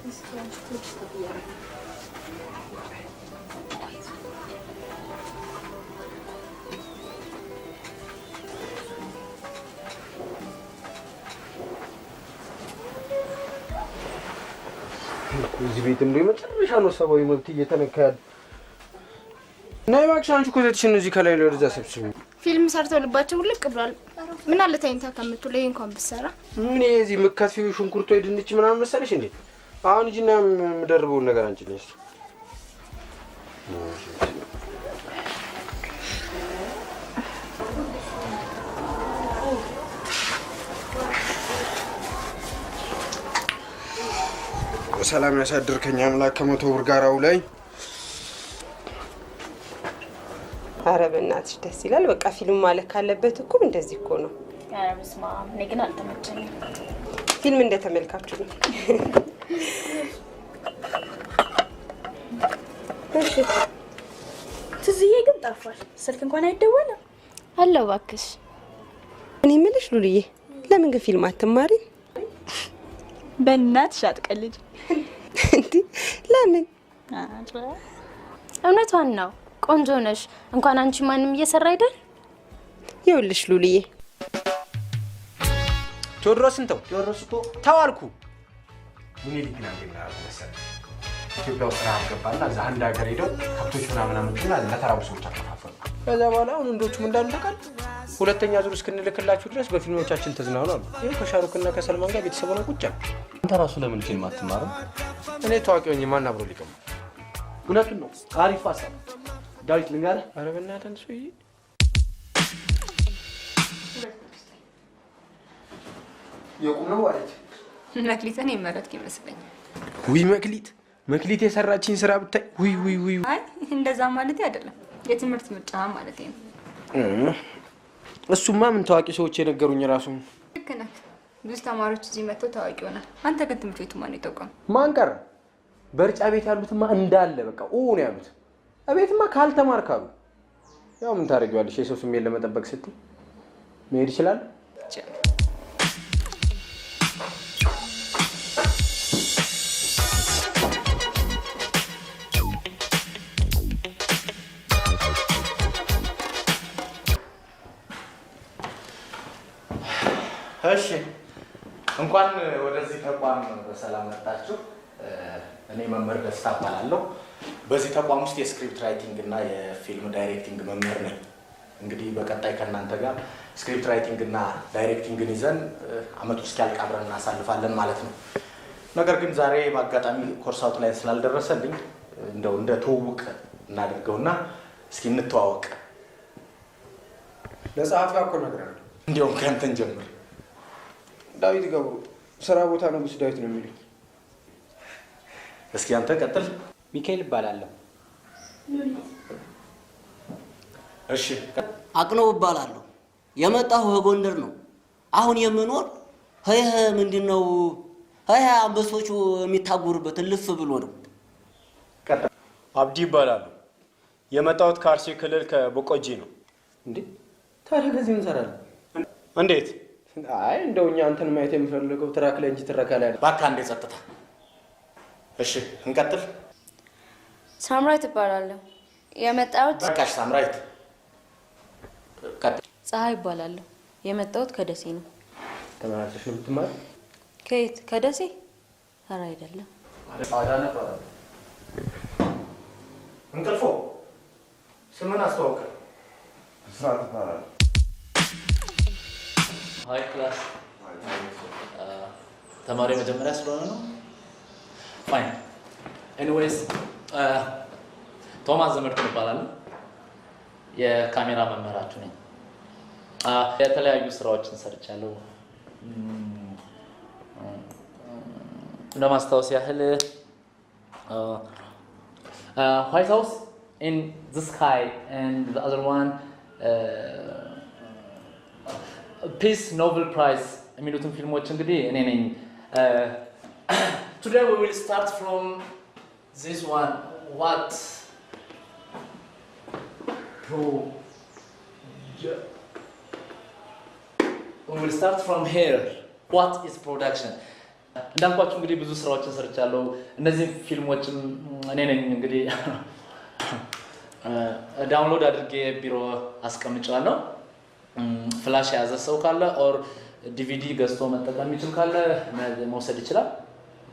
እዚህ ቤት እንደው የመጨረሻ ነው ሰባዊ መብት እየተነካ ያለ። ናይ እባክሽ አንቺ እኮ ዘትሽን እዚህ ከላይ ወደዛ ሰብስቢ። ፊልም ሰርተው ልባቸው ልቅ ብሏል። ምን አለ ታይንታ ከምትሉ ይሄ እንኳን ብትሰራ። ምን እዚህ መካፊው ሽንኩርት ወይ ድንች ምናምን መሰለሽ እንዴ? አሁን እጂና የምደርበውን ነገር አንቺ ነሽ። ሰላም ያሳድርከኝ አምላክ ከመቶ ብር ጋራው ላይ። ኧረ በእናትሽ ደስ ይላል። በቃ ፊልም ማለት ካለበት እኮ እንደዚህ እኮ ነው። ኧረ በስመ አብ እኔ ግን አልተመቸኝም። ፊልም እንደተመልካችሁ ነው። እሺ ትዝዬ ግን ጠፋሽ። ስልክ እንኳን አይደወልም። አለው እባክሽ። እኔ የምልሽ ሉልዬ ለምን ግን ፊልም አትማሪ? በእናትሽ አትቀልጂ። እንዴ ለምን? እውነቷን ነው። ቆንጆ ነሽ። እንኳን አንቺ ማንም እየሰራ አይደል? ይኸውልሽ ሉልዬ ቴዎድሮስን ተው። ቴዎድሮስ እኮ ተዋልኩ። ምን ይልክና እንደምናው መሰለ ኢትዮጵያ ውስጥ ረሃብ ገባና እዛ አንድ ሀገር ሄደው ከብቶች ምናምን አመጡና ለተራቡ ሰዎች አከፋፈሉ። ከዛ በኋላ አሁን እንዶቹም እንዳሉ ተቃል ሁለተኛ ዙር እስክንልክላችሁ ድረስ በፊልሞቻችን ተዝናኑ አሉ። ይሄ ከሻሩክና ከሰልማን ጋር ቤተሰብ ነው ቁጭ። አንተ ራሱ ለምን ፊልም አትማርም? እኔ ታዋቂ ሆኜ ማን አብሮ ሊቀም? እውነቱን ነው። አሪፍ ሀሳብ ዳዊት ልንገርህ። ኧረ በእናትህ አንተ ሰውዬ የቁም ነው ማለት መክሊትን የመረጥክ ይመስለኛል። ውይ መክሊት የሰራችኝ ስራ ብታይ ውይ። አይ እንደዛ ማለት አይደለም፣ የትምህርት ምርጫ ማለት ነው። እሱማ ምን ታዋቂ ሰዎች የነገሩኝ ራሱ። ልክ ነህ። ብዙ ተማሪዎች እዚህ መጥተው ታዋቂ ሆናል። አንተ ግን ትምህርት ቤቱ ማን ይጠቋም? ማን ቀረ? በርጫ ቤት ያሉትማ እንዳለ በቃ ነው ያሉት። አቤትማ ካልተማርክ አሉ። ያው ምን ታደርጊዋለሽ? የሰው ስሜት ለመጠበቅ ስትይ መሄድ ይችላል። እሺ እንኳን ወደዚህ ተቋም በሰላም መጣችሁ። እኔ መምህር ደስታ እባላለሁ። በዚህ ተቋም ውስጥ የስክሪፕት ራይቲንግ እና የፊልም ዳይሬክቲንግ መምህር ነኝ። እንግዲህ በቀጣይ ከእናንተ ጋር ስክሪፕት ራይቲንግ እና ዳይሬክቲንግን ይዘን አመቱ እስኪያልቅ አብረን እናሳልፋለን ማለት ነው። ነገር ግን ዛሬ በአጋጣሚ ኮርስ አውት ላይ ስላልደረሰልኝ እንደው እንደ ትውውቅ እናድርገውና እስኪ እንተዋወቅ። ለጸሐፊ እኮ ነግሬሃለሁ። እንዲያውም ከእንትን ጀምር። ዳዊት ገብሩ ስራ ቦታ ንጉስ ዳዊት ነው የሚሉኝ። እስኪ አንተ ቀጥል። ሚካኤል እባላለሁ። እሺ አቅነው እባላለሁ። የመጣሁ ከጎንደር ነው። አሁን የምኖር ምንድነው አንበሶቹ የሚታጉሩበት ልፍ ብሎ ነው። ቀጥል። አብዲ እባላለሁ። የመጣሁት ከአርሲ ክልል ከቦቆጂ ነው። እንዴ ታዲያ ከዚህ እንሰራለን? እንዴት? አይ እንደው እኛ አንተን ማየት የምፈልገው ትራክ ላይ እንጂ ትረካ ላይ አይደል። እባክህ አንዴ ጸጥታ። እሺ እንቀጥል። ሳምራዊት እባላለሁ። የመጣሁት በቃሽ ሳምራዊት። ቀጥል። ፀሐይ እባላለሁ። የመጣሁት ከደሴ ነው። ተመላልሰሽ ነው የምትማር? ከየት? ከደሴ? ኧረ አይደለም። አዳነ እባላለሁ። እንቅልፎ ስምን አስተዋውቅ። ስራት እባላለሁ። ሃይ ክላስ ተማሪ መጀመሪያ ስለሆነ ነው። ፋይን ኤኒዌይስ ቶማስ ዘመድኩን እባላለሁ። የካሜራ መምህራችሁ ነኝ። የተለያዩ ስራዎችን ሰርቻለሁ። ለማስታወስ ያህል White House in the Sky and the other one Peace Nobel Prize የሚሉትን ፊልሞች እንግዲህ እኔ ነኝ። Today we will start from this one. What we will start from here. What is production? እንዳልኳችሁ እንግዲህ ብዙ ስራዎችን ሰርቻለሁ። እነዚህ ፊልሞችም እኔ ነኝ እንግዲህ ዳውንሎድ አድርጌ ቢሮ አስቀምጫለሁ። ፍላሽ የያዘ ሰው ካለ ኦር ዲቪዲ ገዝቶ መጠቀም የሚችል ካለ መውሰድ ይችላል።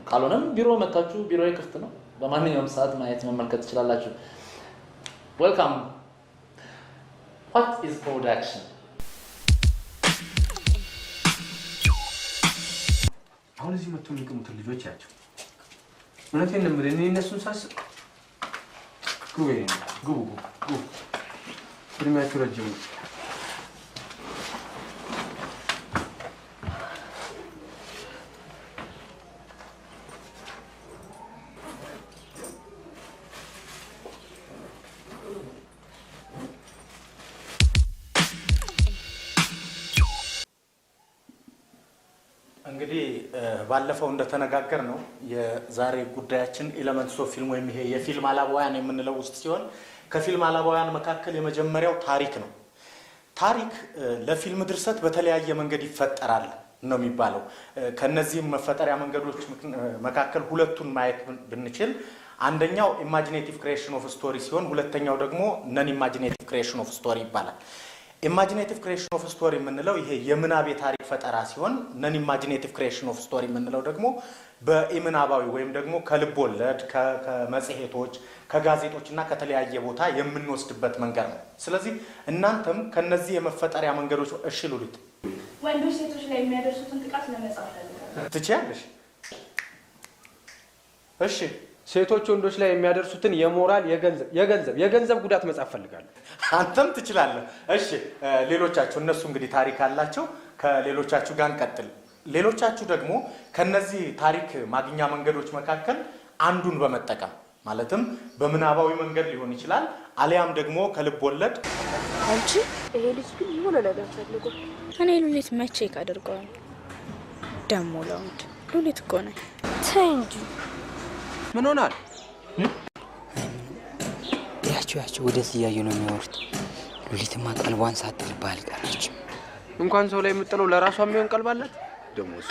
ካልሆነም ቢሮ መታችሁ ቢሮ ክፍት ነው። በማንኛውም ሰዓት ማየት መመልከት ትችላላችሁ። ዌልካም። What is production? አሁን እዚህ መጥቶ የሚቀሙትን ልጆች ያቸው እውነቴን ነው የምልህ። እኔ እነሱን ሳስብ ግቡ እድሜያችሁ ረጅም ነው። እንግዲህ ባለፈው እንደተነጋገር ነው የዛሬ ጉዳያችን ኤሌመንትስ ኦፍ ፊልም ወይም ይሄ የፊልም አላባውያን የምንለው ውስጥ ሲሆን ከፊልም አላባውያን መካከል የመጀመሪያው ታሪክ ነው። ታሪክ ለፊልም ድርሰት በተለያየ መንገድ ይፈጠራል ነው የሚባለው። ከነዚህም መፈጠሪያ መንገዶች መካከል ሁለቱን ማየት ብንችል አንደኛው ኢማጂኔቲቭ ክሪኤሽን ኦፍ ስቶሪ ሲሆን ሁለተኛው ደግሞ ነን ኢማጂኔቲቭ ክሪኤሽን ኦፍ ስቶሪ ይባላል። ኢማጂኔቲቭ ክሪኤሽን ኦፍ ስቶሪ የምንለው ይሄ የምናብ የታሪክ ፈጠራ ሲሆን ነን ኢማጂኔቲቭ ክሪኤሽን ኦፍ ስቶሪ የምንለው ደግሞ በኢምናባዊ ወይም ደግሞ ከልብ ወለድ ከመጽሔቶች ከጋዜጦች እና ከተለያየ ቦታ የምንወስድበት መንገድ ነው። ስለዚህ እናንተም ከነዚህ የመፈጠሪያ መንገዶች እሺ ሉሊት ወንዶች ሴቶች ላይ የሚያደርሱትን ጥቃት ለመጻፍ ትችያለሽ? እሺ ሴቶች ወንዶች ላይ የሚያደርሱትን የሞራል የገንዘብ ጉዳት መጻፍ ፈልጋለሁ። አንተም ትችላለህ። እሺ ሌሎቻችሁ እነሱ እንግዲህ ታሪክ አላቸው። ከሌሎቻችሁ ጋር እንቀጥል። ሌሎቻችሁ ደግሞ ከነዚህ ታሪክ ማግኛ መንገዶች መካከል አንዱን በመጠቀም ማለትም በምናባዊ መንገድ ሊሆን ይችላል አሊያም ደግሞ ከልብ ወለድ። አንቺ ይሄ ልጅ ግን የሆነ ነገር ፈልጎ እኔ ሉሊት መቼ ካደርገዋል ደሞ ለውንድ ሉሊት እኮ ነኝ። ተይ እንጂ ምን ሆናል? ያቸው ወደዚህ እያዩ ነው የሚወሩት። ሉሊትማ ቀልቧን ሳጥልባ አልቀረችም። እንኳን ሰው ላይ የምጥለው ለራሷ የሚሆን ቀልብ አላት ደሞስ።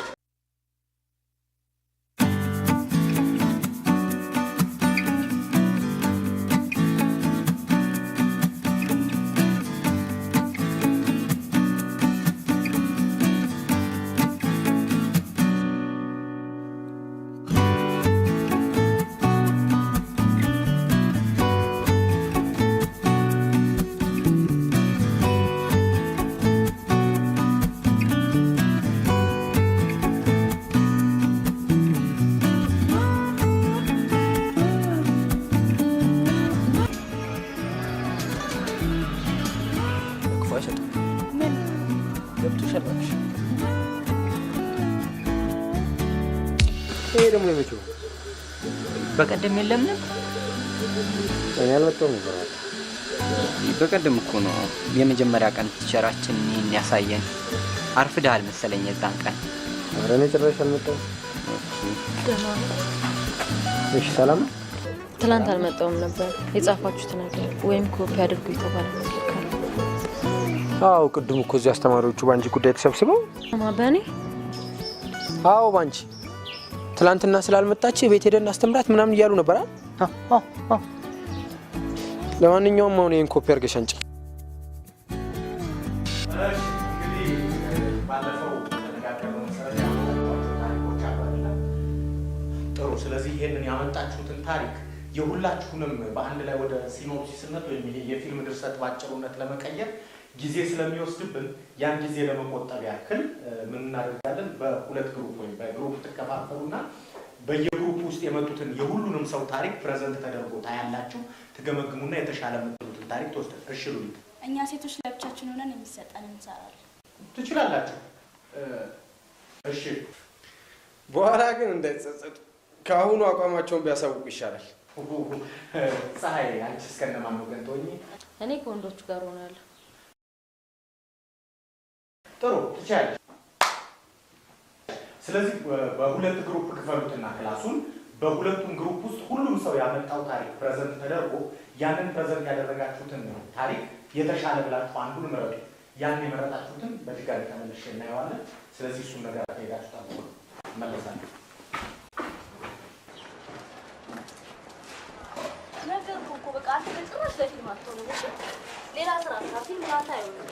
ይሄ ደግሞ የመቼው በቀደም የለም ነበር። እኔ አልመጣሁም ነበር። በቀደም እኮ ነው የመጀመሪያ ቀን ቲቸራችን ይሄን ያሳየን። አርፍደሃል መሰለኝ የዛን ቀን። ኧረ እኔ ጭራሽ አልመጣሁም። እሺ ሰላም። ትላንት አልመጣሁም ነበር። የጻፋችሁት ነገር ወይም ኮፒ አድርጉ የተባለ ነገር ካለ? አዎ ቅድም እኮ እዚህ አስተማሪዎቹ ባንቺ ጉዳይ ተሰብስበው። በእኔ? አዎ ባንቺ ትላንትና ስላልመጣች ቤት ሄደን አስተምራት ምናምን እያሉ ነበር። ለማንኛውም አሁን ይሄን ኮፒ አድርገሽ አንቺ። ጥሩ። ስለዚህ ይሄንን ያመጣችሁትን ታሪክ የሁላችሁንም በአንድ ላይ ወደ ሲኖፕሲስነት ወይም የፊልም ድርሰት ባጭሩነት ለመቀየር ጊዜ ስለሚወስድብን ያን ጊዜ ለመቆጠብ ያክል ምን እናደርጋለን? በሁለት ግሩፕ ወይም በግሩፕ ትከፋፈሉና በየግሩፕ ውስጥ የመጡትን የሁሉንም ሰው ታሪክ ፕሬዘንት ተደርጎ ታያላችሁ። ትገመግሙና የተሻለ የምትሉትን ታሪክ ትወስዱ። እሺ ሉሊት፣ እኛ ሴቶች ለብቻችን ሆነን የሚሰጠን እንሰራለን። ትችላላችሁ። እሺ በኋላ ግን እንዳይጸጸቱ ከአሁኑ አቋማቸውን ቢያሳውቁ ይሻላል። ፀሐይ፣ አንቺ እስከነማን ነው ገንቶኝ? እኔ ከወንዶቹ ጋር ሆናለሁ። ጥሩ፣ ትችላለሽ። ስለዚህ በሁለት ግሩፕ ክፈሉትና ክላሱን በሁለቱም ግሩፕ ውስጥ ሁሉም ሰው ያመጣው ታሪክ ፕሬዘንት ተደርጎ ያንን ፕሬዘንት ያደረጋችሁትን ታሪክ የተሻለ ብላችሁ አንዱን ምረጡ። ያን የመረጣችሁትን በድጋሚ ተመልሼ እናየዋለን። ስለዚህ እሱን ነገር ሄዳችሁ ታውቁ መለሳለሁ። ነው። እሺ ሌላ ስራ ፊልም ላታ አይሆንም።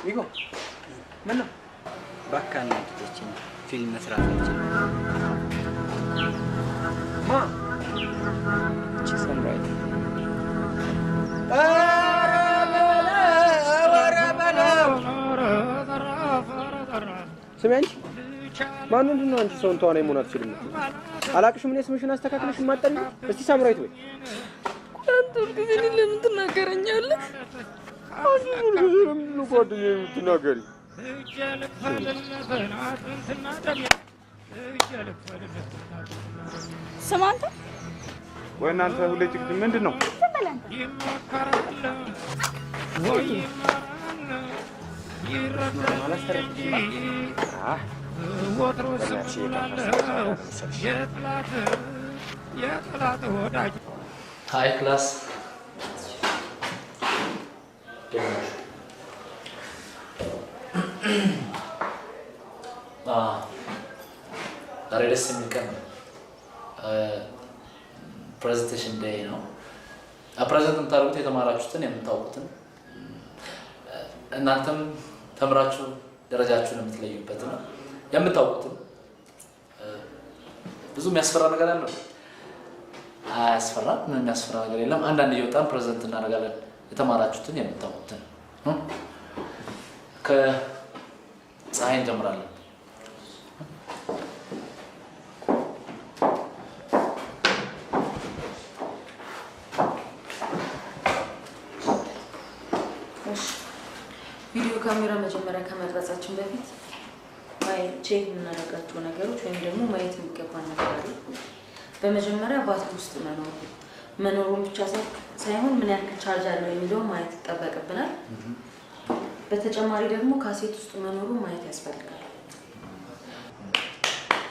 ይጎ ምን ነው ባካና ልጆችን ፊልም መስራታችን ማ ሰምራይት ስሚ አንቺ ማን ምንድን ነው አንቺ ሰውን ተዋናይ መሆን አትችልም? አላቅሽም። እኔ ስምሽን አስተካክለሽ ማጠሪ እስቲ ሳምራዊት ወይ አንተ ጊዜ ለምን ትናገረኛለህ? አንቺ ሁሉ ጊዜ ለምን ነው ጓደኛዬ የምትናገሪ? ስማ አንተ ወይ እናንተ ሁሌ ጭቅጭቅ ምንድን ነው? ሃይ ክላስ ዛሬ ደስ የሚል ቀን ነው። ፕሬዘንቴሽን ዴይ ነው። ፕሬዘንት የምታደርጉት የተማራችሁትን የምታውቁትን እናንተም ተምራችሁ ደረጃችሁን የምትለዩበት ነው። የምታውቁትን ብዙ የሚያስፈራ ነገር አለ? አያስፈራም። ምንም የሚያስፈራ ነገር የለም። አንዳንድ እየወጣን ፕሬዘንት እናደርጋለን። የተማራችሁትን የምታውቁትን ከፀሐይ እንጀምራለን። ቪዲዮ ካሜራ መጀመሪያ ከመቅረጻችን በፊት ቼክ የምናደርጋቸው ነገሮች ወይም ደግሞ ማየት የሚገባ ነገር አለ። በመጀመሪያ ባትሪ ውስጥ መኖሩን ብቻ ሳይሆን ምን ያክል ቻርጅ አለው የሚለውን ማየት ይጠበቅብናል። በተጨማሪ ደግሞ ካሴት ውስጥ መኖሩን ማየት ያስፈልጋል።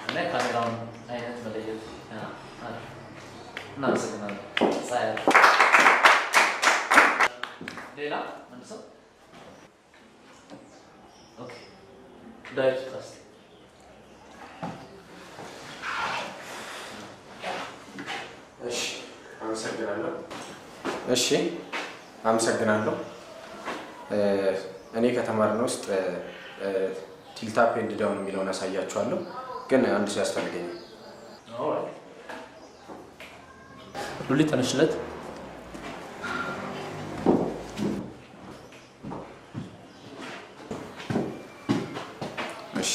እና ካሜራውን አይነት መለየት እናመሰግናለን። ሌላ አንድ ሰው ኦኬ ዳይሬክት ካስት እሺ አመሰግናለሁ። እኔ ከተማርነው ውስጥ ቲልታፕ ኤንድ ዳውን የሚለውን አሳያችኋለሁ፣ ግን አንድ ሰው ያስፈልገኛል። ሉሊ ተነሽለት። እሺ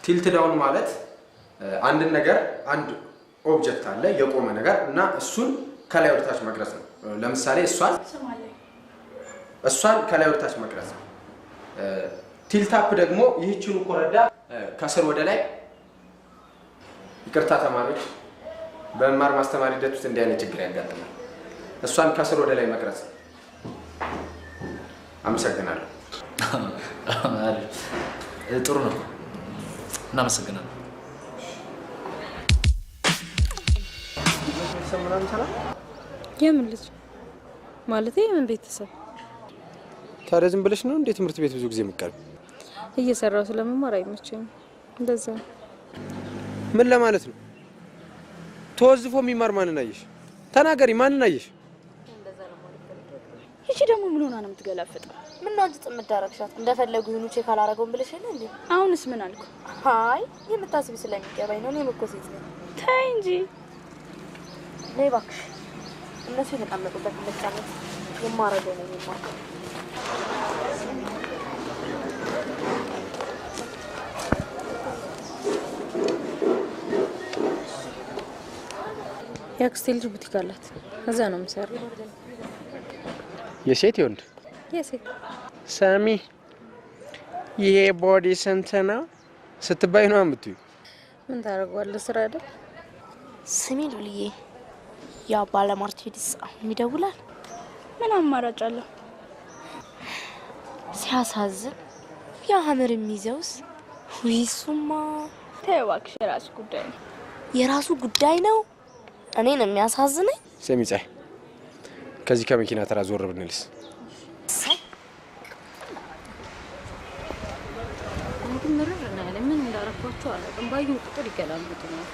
ቲልት ዳውን ማለት አንድ ነገር አንድ ኦብጀክት አለ የቆመ ነገር እና እሱን ከላይ ወደ ታች መቅረጽ ነው። ለምሳሌ እሷን ከላይ ወደ ታች መቅረጽ ነው። ቲልታፕ ደግሞ ይህችኑ ኮረዳ ከስር ወደ ላይ። ይቅርታ ተማሪዎች፣ በመማር ማስተማር ሂደት ውስጥ እንዲህ አይነት ችግር ያጋጥማል። እሷን ከስር ወደ ላይ መቅረጽ። አመሰግናለሁ። ጥሩ ነው። እናመሰግናለን። ምናምን ሰላም። የምን ልጅ ማለት የምን ቤተሰብ? ታዲያ ዝም ብለሽ ነው እንዴ ትምህርት ቤት ብዙ ጊዜ የምትቀርብ? እየሰራው ስለመማር አይመቸኝም። እንደዛ ምን ለማለት ነው? ተወዝፎ የሚማር ማንን አየሽ? ተናገሪ፣ ማንን አየሽ? እሺ ደግሞ ምን ሆና ነው የምትገላፍጠው? ምን ነው አንቺ ጥምድ አደረግሻት? እንደፈለጉ ይሁኑ ቼክ አላረገውም ብለሽ የለ እንዴ? አሁንስ ምን አልኩ? አይ የምታስቢ ስለሚገባኝ ነው። እኔም እኮ ሴት ነኝ። ተይ እንጂ ነይ እባክሽ። እነሱ የተቀመጡበት መጫነት የማረገው ነው የሚማከው። የአክስቴ ልጅ ቡቲክ አላት። እዛ ነው የምሰራው። የሴት ይወንድ? የሴት። ሳሚ ይሄ ቦዲ ስንት ነው ስትባይ ነው የምትዩ? ምን ታደርገዋለህ? ስራ አይደል? ስሚ ሉልዬ፣ ያ ባለማርቼዲስ አሁን ይደውላል። ምን አማራጭ አለው? ሲያሳዝን ያ ሀመር የሚይዘውስ ዊሱማ ተይው እባክሽ፣ የራሱ ጉዳይ ነው። የራሱ ጉዳይ ነው። እኔን የሚያሳዝነኝ ስሚ ፀሐይ፣ ከዚህ ከመኪና ተራ ዞር ብንልስ? ግን ምርር ነው ያለ። ምን እንዳረኳቸው አላውቅም። ባዩ ቁጥር ይገላምጡ ነው።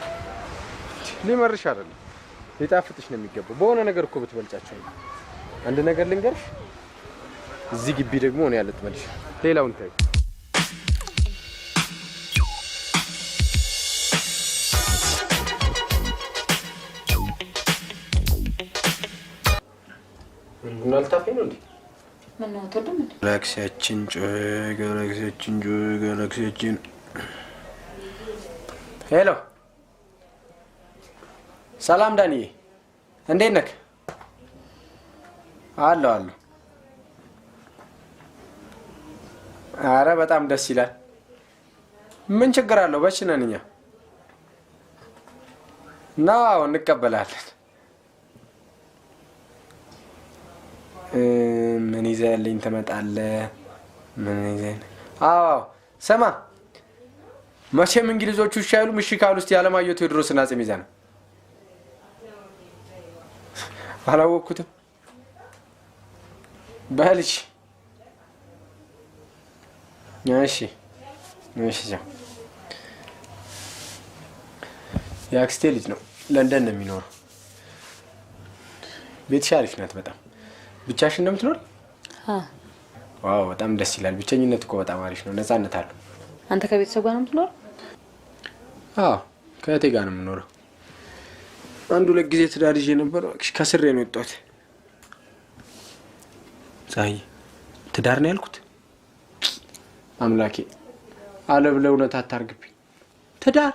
ሊመርሽ አይደለም ሊጣፍጥሽ ነው የሚገባው። በሆነ ነገር እኮ ብትበልጫቸው ነው። አንድ ነገር ልንገርሽ፣ እዚህ ግቢ ደግሞ ነው ያለ ትመልሽ። ሌላውን ታይ። ምን አልታፈኝ ነው እንዴ? ምን ነው ተደም እንዴ? ጋላክሲያችን ጋላክሲያችን። ሄሎ ሰላም ዳንዬ፣ እንዴት ነህ? አለሁ። አረ በጣም ደስ ይላል። ምን ችግር አለው? በሽ ነን እኛ ናው እንቀበላለን። ምን ይዘህልኝ ትመጣለህ? ምን ይዘህ? አዎ ስማ፣ መቼም እንግሊዞቹ እሺ አይሉም። እሺ ካሉ እስቲ ያለማየሁ ቴዎድሮስን አጽም ይዘህ ነው። አላወቅኩትም። በልሽ። እሺ የአክስቴ ልጅ ነው፣ ለንደን ነው የሚኖረው። ቤትሽ አሪፍ ናት በጣም። ብቻሽን ነው የምትኖር? ዋው በጣም ደስ ይላል። ብቸኝነት እኮ በጣም አሪፍ ነው፣ ነፃነት አለው። አንተ ከቤተሰብ ጋር ነው የምትኖር? አዎ ከእህቴ ጋር ነው የምኖረው። አንድ ሁለት ጊዜ ትዳር ይዤ ነበር፣ ከስሬ ነው የወጣሁት። ፀሐይ ትዳር ነው ያልኩት? አምላኬ አለ ብለህ እውነት አታርግብኝ። ትዳር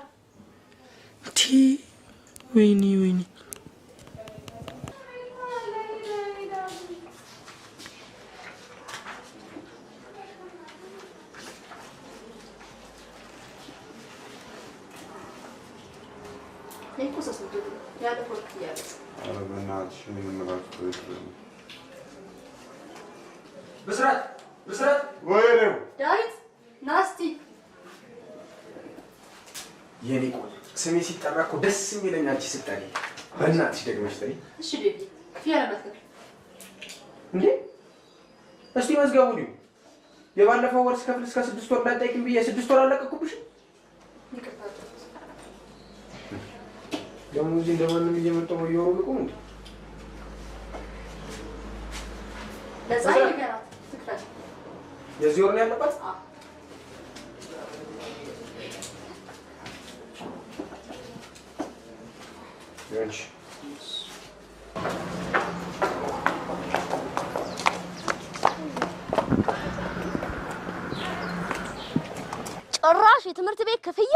ወይኔ ብስራት ወይ ነው ዳዊት ናስቲ የኔ ቆንጆ። ስሜ ሲጠራ እኮ ደስ የሚለኝ አንቺ ስትጠሪ። በእናትሽ ደግመሽ ጥሪ። እሺ ቤቢ ክፍያ ለማስከፈል እንዴ? እስቲ መዝገቡ ነው። የባለፈው ወር ስከፍል እስከ 6 ወር እንዳትጠይቂኝ ብዬ 6 ወር አለቀኩብሽ። ደግሞ እዚህ እንደማንም እየመጣሁ ወየሩ ልቁ እንዴ? ለዛይ ነገራት ትክፈል። የዚህ ወር ነው ያለባት? ያንቺ ጭራሽ የትምህርት ቤት ክፍያ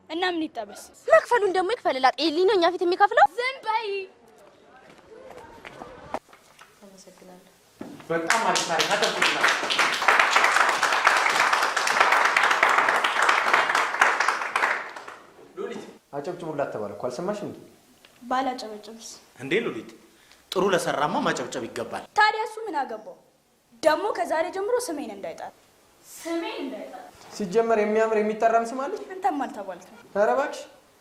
እና ምን ይጠበስ? መክፈሉን ደግሞ ይክፈልላት። ኤሊ ነው እኛ ፊት የሚከፍለው። ዝም በይ። አመሰግናለሁ። በጣም አሪፍ ታሪክ አደረግኩልሽ። ሉሊት አጨብጭቡላት ተባለ እኮ አልሰማሽም እንዴ? ባላጨበጭብስ እንዴ? ሉሊት ጥሩ ለሰራማ ማጨብጨብ ይገባል። ታዲያ እሱ ምን አገባው? ደግሞ ከዛሬ ጀምሮ ስሜን እንዳይጣል። ሲጀመር የሚያምር የሚጠራም ስም አለች። አንተም አልተባልክም። ኧረ እባክሽ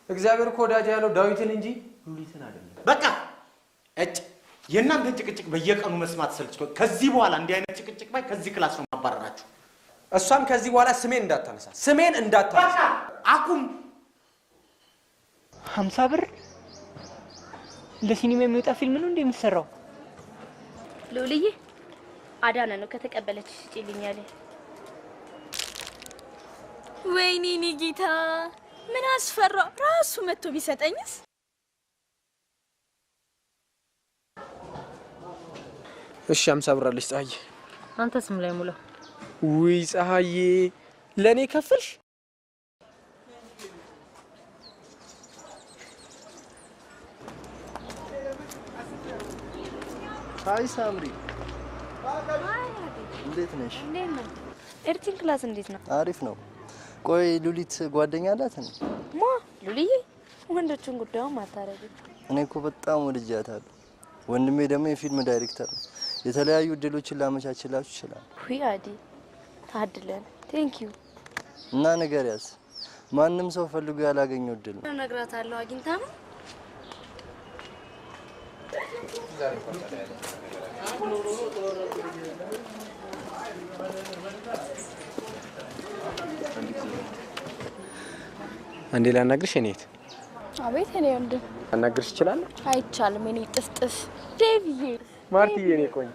እግዚአብሔር እኮ ወዳጅ ያለው ዳዊትን እንጂ ሉሊትን አይደለም። በቃ የእናንተን ጭቅጭቅ በየቀኑ መስማት ሰልችቶ ከዚህ በኋላ እንዲህ አይነት ጭቅጭቅ ባይ ከዚህ ክላስ ነው ማባረራችሁ። እሷም ከዚህ በኋላ ስሜን እንዳታነሳ። በቃ አቁም። 50 ብር ለሲኒማ የሚወጣ ፊልም ነው እንዴ የምትሰራው? ሉልዬ አዳነ ነው ከተቀበለች ሲልኛል። ወይኔ እኔ ጌታ ምን አስፈራ! ራሱ መጥቶ ቢሰጠኝስ? እሺ 50 ብር አለች ፀሐዬ። አንተ ስም ላይ ሙላ። ውይ ፀሐዬ ለኔ ከፍልሽ? ሃይ ሳምሪ፣ እንዴት ነሽ? ኤርቲን ክላስ እንዴት ነው? አሪፍ ነው። ቆይ ሉሊት ጓደኛ አላት እንዴ? ማ ሉሊዬ? ወንዶቹን ጉዳዩን ማታረግ። እኔ እኮ በጣም ወድጃታለሁ። ወንድሜ ደግሞ የፊልም ዳይሬክተር ነው። የተለያዩ እድሎችን ላመቻችላችሁ ይችላል። ሁይ አዲ ታድለን። ቴንክ ዩ። እና ንገሪያት። ማንም ሰው ፈልጎ ያላገኘው እድል ነው። እነግራታለሁ። አግኝታ ነው አንዴ ላናግርሽ እኔት። አቤት እኔ ወንድም ላናግርሽ ይችላል? አይቻልም። እኔ ጥፍጥፍ ዴቪዬ። ማርቲዬ እኔ ቆንጆ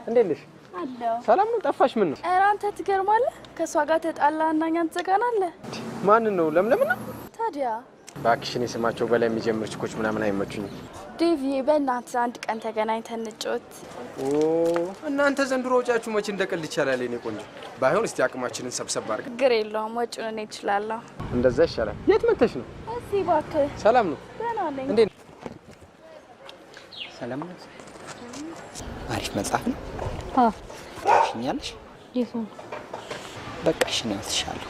እንዴት ነሽ? አለሁ። ሰላም ነው? ጠፋሽ? ምን ነው? ኧረ አንተ ትገርማለህ። ከሷ ጋር ተጣላና እኛን ትዘጋናለህ። ማንን ነው? ለምለም ነው? ታዲያ እባክሽ እኔ ስማቸው በላይ የሚጀምር ችኮች ምናምን አይመቹኝም። ዴቪዬ በእናትህ አንድ ቀን ተገናኝተን እንጫወት። እናንተ ዘንድሮ ወጪያችሁ መቼ እንደቀል ይቻላል የኔ ቆንጆ። ባይሆን እስቲ አቅማችንን ሰብሰብ አድርገን። ችግር የለውም ወጪውን እኔ እችላለሁ። እንደዛ ይሻላል። የት መተሽ ነው? እዚህ እባክህ። ሰላም ነው? ደህና ነኝ። እንዴት ሰላም ነው? አሪፍ መጽሐፍ ነው። አዎ ታሽኛለሽ? ይሁን በቃ እሺ ነው ትሻለሁ።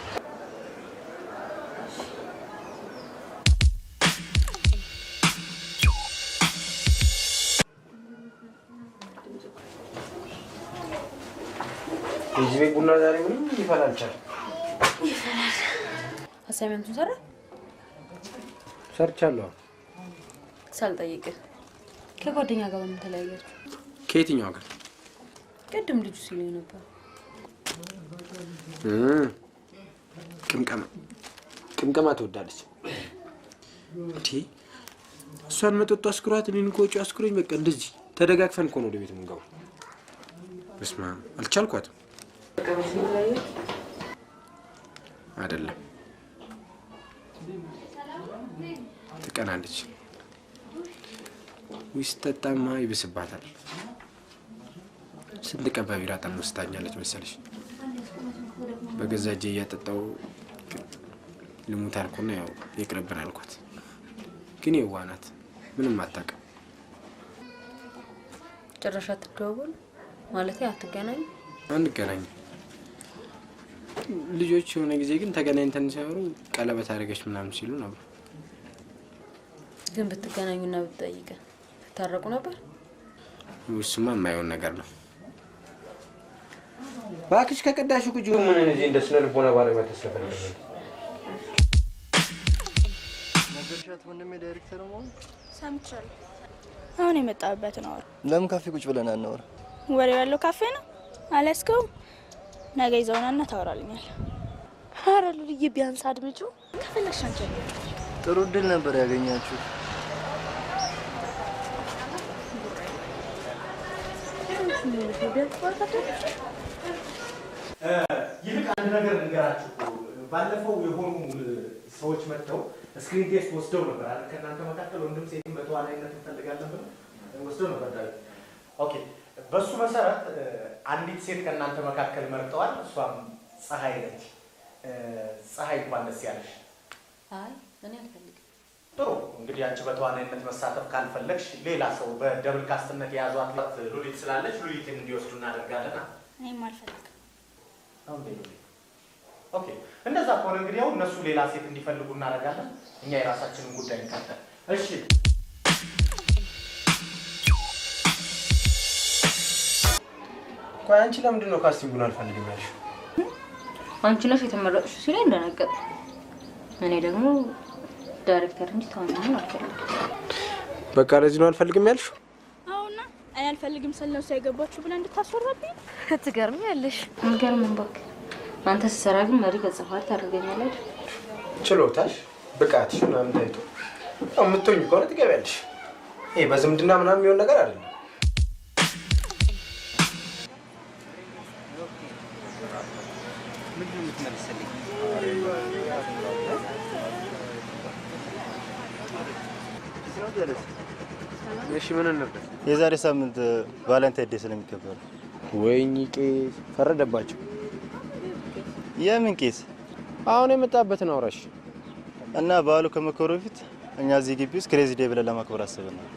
እዚህ ቤት ቡና ዛሬ ምንም ይፈላል አልቻለም። ይፈላል። አሳይመንቱን ሰራ? ሰርቻለሁ። ሳልጠይቅህ ከጓደኛ ጋር በምን ተለያያችሁ? ከየትኛው ጋር? ቅድም ልጁ ሲለኝ ነበር። ቅምቀማ ትወዳለች። እንዴ እሷን መጠጡ አስኩራት፣ እኔን ኮጮ አስኩረኝ። በቃ እንደዚህ ተደጋግፈን እኮ ነው ወደ ቤት የምንገባው። በስመ አብ አልቻልኳትም። አይደለም ትቀናለች። ዊስ ጠጣማ ይብስባታል። ስንት ቀን በቢራ ጠርሙስ ታኛለች መሰለሽ። በገዛ እጄ እያጠጣው ልሙት አልኩና ያው ይቅርብን አልኳት። ግን የዋህ ናት፣ ምንም አታውቅም። ጭራሽ አትደዋወሉ ማለት አትገናኙ? አንገናኝም። ልጆች የሆነ ጊዜ ግን ተገናኝተን ሲያወሩ ቀለበት አደረገች ምናምን ሲሉ ነበር። ግን ብትገናኙና ብትጠይቀ ታረቁ ነበር? እሱማ የማይሆን ነገር ነው። እባክሽ ከቀዳሹ ቁጭ ምን እዚህ እንደ ስነ ልቦና ባለሙያ ተስተፈልገ ነገርሻት ወንድሜ ዳይሬክተር ነው። ሰምቻለሁ። አሁን የመጣበት ነው። ለምን ካፌ ቁጭ ብለን አናወራ? ወሬው ያለው ካፌ ነው። አላስከውም። ነገ ይዘውናና ታወራልኛል። ኧረ ሉልዬ ቢያንስ አድምጩ ከፈለግሽ አንቺ። ጥሩ እድል ነበር ያገኛችሁ። ይልቅ አንድ ነገር እንገራችሁ። ባለፈው የሆኑ ሰዎች መጥተው ስክሪን ቴስት ወስደው ነበር አይደል? ከእናንተ መካከል ወንድም ሴትም በተዋናይነት እንፈልጋለን ብለው ወስደው ነበር ዳዊት። ኦኬ፣ በሱ መሰረት አንዲት ሴት ከእናንተ መካከል መርጠዋል። እሷም ፀሐይ ነች። ፀሐይ እንኳን ደስ ያለሽ። አይ እኔ አልፈልግም። ጥሩ፣ እንግዲህ አንቺ በተዋናይነት መሳተፍ ካልፈለግሽ ሌላ ሰው በደብል ካስትነት የያዟት ሉሊት ስላለች ሉሊትን እንዲወስዱ እናደርጋለን። እኔም አልፈልግም። ኦኬ፣ እንደዛ ከሆነ እንግዲህ ያው እነሱ ሌላ ሴት እንዲፈልጉ እናደርጋለን። እኛ የራሳችንን ጉዳይ እንቀጥል። እሺ። ቆይ አንቺ ለምንድን ነው ካስቲንጉን አልፈልግም ያልሽው? አንቺ ነሽ የተመረጥሽው ሲለኝ እንደነገጥ። እኔ ደግሞ ዳይሬክተር እንጂ ተዋናይ አልፈልግም። በቃ ለዚህ ነው አልፈልግም ያልሽው? አሁንና እኔ አልፈልግም ስል ነው ሳይገባችሁ ብለህ እንድታስወራብኝ። ትገርሚያለሽ። አልገርምም በቃ። አንተ ስትሰራ ግን መሪ ገጸ ባህሪ ታደርገኛለህ። ችሎታሽ፣ ብቃትሽ ምናምን ታይቶ የምትሆኝ ከሆነ ትገቢያለሽ። ይሄ በዝምድና ምናምን የሚሆን ነገር አይደለም። ምንድን ነው የምትመልስልኝ? እሺ ምን ነበር? የዛሬ ሳምንት ቫለንታይን ዴይ ስለሚከበር። ወይኔ ቄስ ፈረደባቸው። የምን ቄስ? አሁን የመጣበትን አውራሽ እና በዓሉ ከመከበሩ በፊት እኛ እዚህ ግቢ ውስጥ ክሬዚ ዴይ ብለን ለማክበር አስበናል።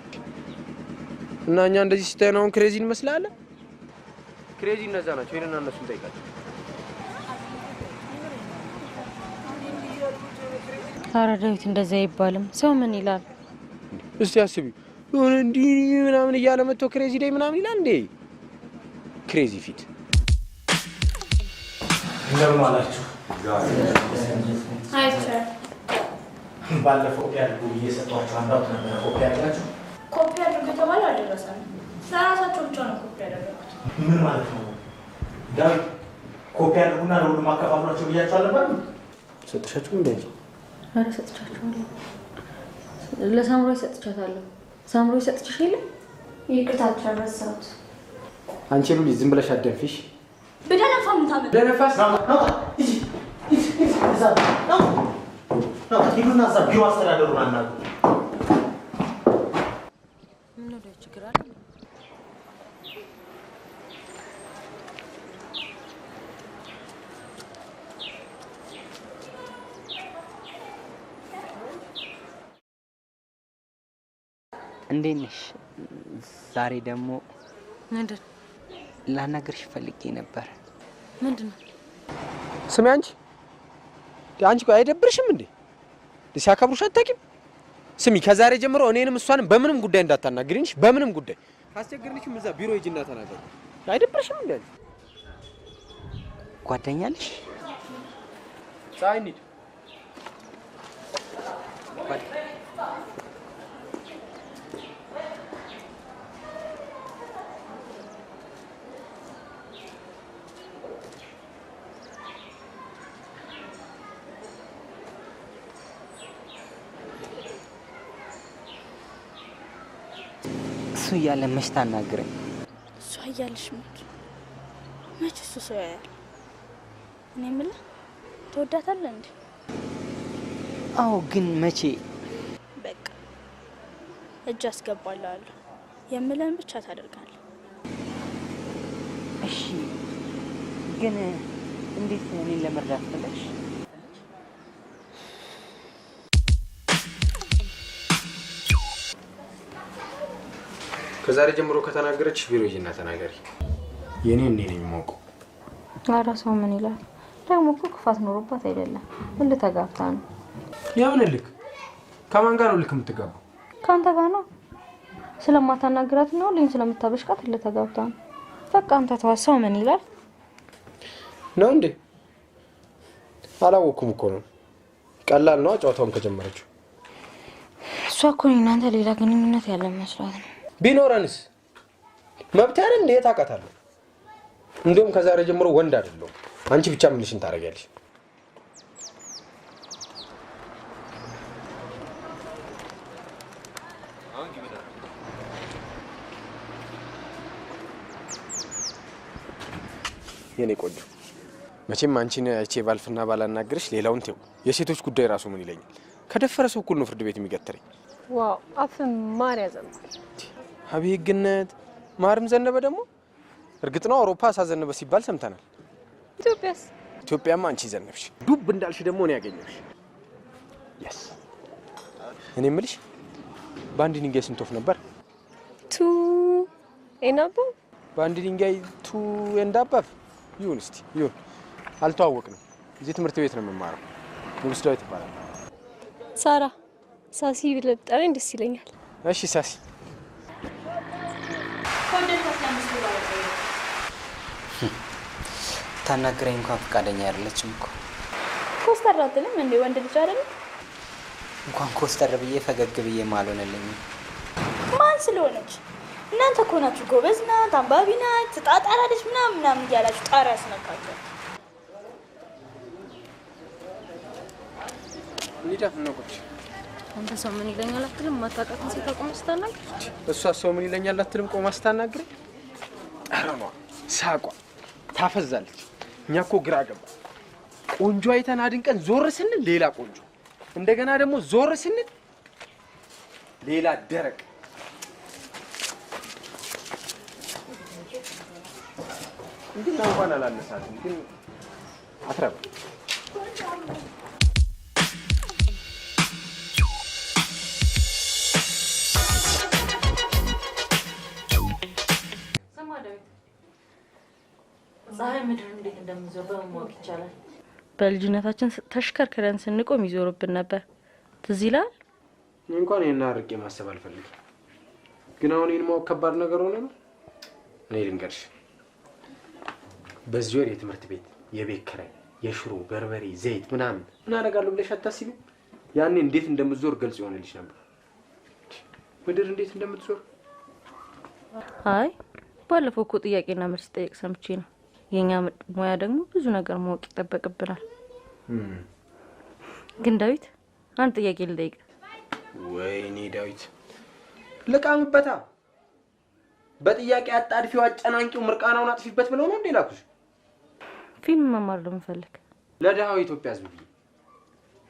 እና እኛ እንደዚህ ሲታይ ነው አሁን ክሬዚ እንመስላለን? ክሬዚ እነዛ ናቸው። ሄደና እነሱን ጠይቃቸው። ኧረ ዳዊት እንደዛ አይባልም። ሰው ምን ይላል? እስቲ አስቢ። የሆነ እንዲህ ምናምን እያለ መጥቶ ክሬዚ ዴይ ምናምን ይላል እንዴ? ክሬዚ ፊት። እንደምን አላችሁ? አይቻል ባለፈው ኮፒ አድርጉ እየሰጧቸው አንዳት ነበር። ኮፒ አድርጋችሁ ኮፒ አድርጉ ከተባለ አልደረሰንም። ለራሳቸው ብቻ ነው ኮፒ ያደረጉት። ምን ማለት ነው? ዳዊት ኮፒ አድርጉና ለሁሉም አከፋፍሏቸው ብያቸው አልነበረም? ሰጥሻቸው እንዴ? ኧረ ሰጥቻቸዋለሁ። ለሳምሮይ ሰጥቻታለሁ። ሳምሮይ ሰጥችሽ የለ? ይቅርታ አልረሳሁት። አንቺ ሉሊ ዝም ብለሽ አደንፊሽ። በደነፋ ምታመጣ ደነፋስ ሂዱና እዛ ቢሮ አስተዳደሩን አናግሩ። ምን ነው ችግር አለ? እንዴት ነሽ? ዛሬ ደግሞ ምንድን ላናግርሽ ፈልጌ ነበር። ምንድን ነው? ስሚ አንቺ ቆይ አይደብርሽም እንዴ? ሲያከብሩሽ አታውቂም? ስሚ ከዛሬ ጀምሮ እኔንም እሷንም በምንም ጉዳይ እንዳታናግሪንሽ። በምንም ጉዳይ ካስቸገርንሽም እዛ ቢሮ ሂጂና ተናገሪ። አይደብርሽም እንዴ? ጓደኛለሽ? ፀሐይ እንሂድ። እሱ እያለ መች ታናግረኝ? እሷ እያለሽ መች እሱ ሰው ያያል? እኔ የምልህ ትወዳታለህ እንዴ? አዎ፣ ግን መቼ? በቃ እጅ አስገባልሃለሁ የምልህን ብቻ ታደርጋለህ። እሺ፣ ግን እንዴት እኔን ለመርዳት ፈለግሽ? ከዛሬ ጀምሮ ከተናገረች ቢሮ ሂጂና ተናገሪ። የኔ እኔ ነኝ የማውቀው። ኧረ ሰው ምን ይላል? ደግሞ እኮ ክፋት ኖሮባት አይደለም፣ እልህ ተጋብታ ነው። የምን እልክ? ከማን ጋር ነው እልክ የምትጋባው? ከአንተ ጋር ነው። ስለማታናግራት ነው ልኝ ስለምታበሽቃት እልህ ተጋብታ ነው። በቃ አንተ ተዋሳው ምን ይላል ነው እንዴ? አላወኩም እኮ ነው። ቀላል ነው ጨዋታውን ከጀመረችው። እሷ እኮ እናንተ ሌላ ግንኙነት ያለ መስሏት ነው። ቢኖረንስ መብት ያለ እንዴ ታውቃታለህ? እንደውም ከዛሬ ጀምሮ ወንድ አይደለም። አንቺ ብቻ ምንሽን ታረጋለሽ? የኔ ቆንጆ መቼም አንቺን አይቼ ባልፍና ባላናግርሽ ሌላውን ተው። የሴቶች ጉዳይ ራሱ ምን ይለኛል? ከደፈረ ሰው እኩል ነው ፍርድ ቤት የሚገትረኝ። ዋው አፍ ማር ያዘንብ። አቤት ግነት! ማርም ዘነበ ደግሞ። እርግጥ ነው አውሮፓ ሳዘነበ ሲባል ሰምተናል። ኢትዮጵያስ? ኢትዮጵያማ አንቺ ዘነብሽ። ዱብ እንዳልሽ ደግሞ ነው ያገኘሽ። yes እኔ የምልሽ በአንድ ድንጋይ ስንት ወፍ ነበር? ቱ ኤናቦ በአንድ ድንጋይ ቱ ኤንዳባብ። ይሁን እስቲ ይሁን። አልተዋወቅንም። እዚህ ትምህርት ቤት ነው የምማረው። ንጉስ ዳዊት ይባላል። ሳራ ሳሲ ብለጠረኝ ደስ ይለኛል። እሺ ሳሲ። ታናግረኝ እንኳን ፈቃደኛ አይደለችም እኮ። ኮስተር አትልም እንዴ? ወንድ ልጅ አይደል? እንኳን ኮስተር ብዬ ፈገግ ብዬ ማልሆነልኝም። ማን ስለሆነች? እናንተ እኮ ናችሁ ጎበዝ ናት፣ አንባቢ ናት፣ ትጣጣራለች ምናምን እያላችሁ ጣሪያ ያስነካችሁ። ሊዳፍ ነው ቁጭ። አንተ ሰው ምን ይለኛል አትልም? ማታውቃትን ሴት አቁመህ ስታናግር። እሷ ሰው ምን ይለኛል አትልም? ቆማ ስታናግር ጠረኗ፣ ሳቋ ታፈዛለች። እኛ እኮ ግራ ገባ። ቆንጆ አይተን አድንቀን ዞር ስንል ሌላ ቆንጆ፣ እንደገና ደግሞ ዞር ስንል ሌላ ደረቅ። እንዴት እንኳን አላነሳትም ግን አትረባ። ፀሐይ ምድር እንዴት እንደምዞር በማወቅ ይቻላል። በልጅነታችን ተሽከርክረን ስንቆም ይዞርብን ነበር። ትዝ ይላል። እንኳን ይሄን አርቄ ማሰብ አልፈልግም፣ ግን አሁን ይሄን ማወቅ ከባድ ነገር ሆነ ነው። እኔ ልንገርሽ፣ በዚህ ወር የትምህርት ቤት የቤት ኪራይ የሽሮ በርበሬ ዘይት ምናምን ምን አደርጋለሁ ብለሽ አታስቢም? ያኔ እንዴት እንደምትዞር ግልጽ ይሆንልሽ ነበር። ምድር እንዴት እንደምትዞር። አይ ባለፈው እኮ ጥያቄና መልስ ጠይቅ ሰምቼ ነው። የኛ ሙያ ደግሞ ብዙ ነገር ማወቅ ይጠበቅብናል። ግን ዳዊት አንድ ጥያቄ ልጠይቅ። ወይኔ ዳዊት ልቃምበታ። በጥያቄ አጣድፊው አጨናንቂው ምርቃናውን አጥፊበት ብለው ነው እንዴ ላኩሽ? ፊልም መማር ለምፈልግ ለደሃው ኢትዮጵያ ህዝብ ብዬ።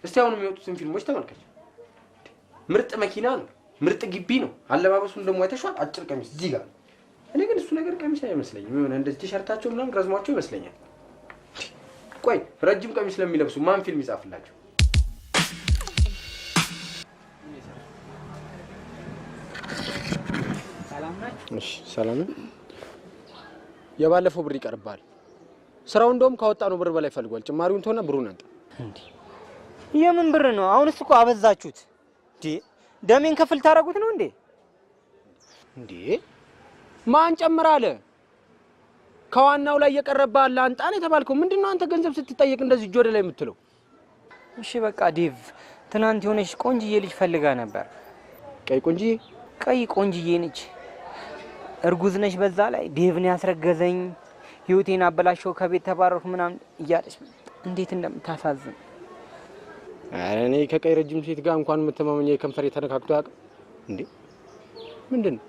እስቲ አሁን የሚወጡትን ፊልሞች ተመልከች። ምርጥ መኪና ነው፣ ምርጥ ግቢ ነው። አለባበሱን ደግሞ አይተሽዋል? አጭር ቀሚስ እዚህ ጋር። እኔ ግን እሱ ነገር ቀሚስ አይመስለኝም። የሆነ እንደዚህ ቲሸርታቸው ምናምን ረዝሟቸው ይመስለኛል። ቆይ ረጅም ቀሚስ ለሚለብሱ ማን ፊልም ይጻፍላቸው? እሺ ሰላም ነው። የባለፈው ብር ይቀርባል። ስራው እንደውም ካወጣነው ብር በላይ ፈልጓል። ጭማሪውን ተሆነ ብሩን አንተ። እንዴ የምን ብር ነው? አሁንስ እኮ አበዛችሁት። እንዴ ደሜን ከፍል ታረጉት ነው እንዴ? እንዴ ማን ጨምራ አለ? ከዋናው ላይ የቀረበ አለ አንጣን የተባልከው ምንድነው? አንተ ገንዘብ ስትጠየቅ እንደዚህ እጅ ወደ ላይ የምትለው? እሺ በቃ ዴቭ፣ ትናንት የሆነች ቆንጅዬ ልጅ ፈልጋ ነበር። ቀይ ቆንጅዬ? ቀይ ቆንጅዬ ነች። እርጉዝ ነች። በዛ ላይ ዴቭን ያስረገዘኝ ህይወቴን አበላሸው ከቤት ተባረርኩ ምናምን እያለች እንዴት እንደምታሳዝን። እኔ ከቀይ ረጅም ሴት ጋር እንኳን የምትማመኛ የከንፈር የተነካክቶ ያውቅ እንዴ? ምንድነው?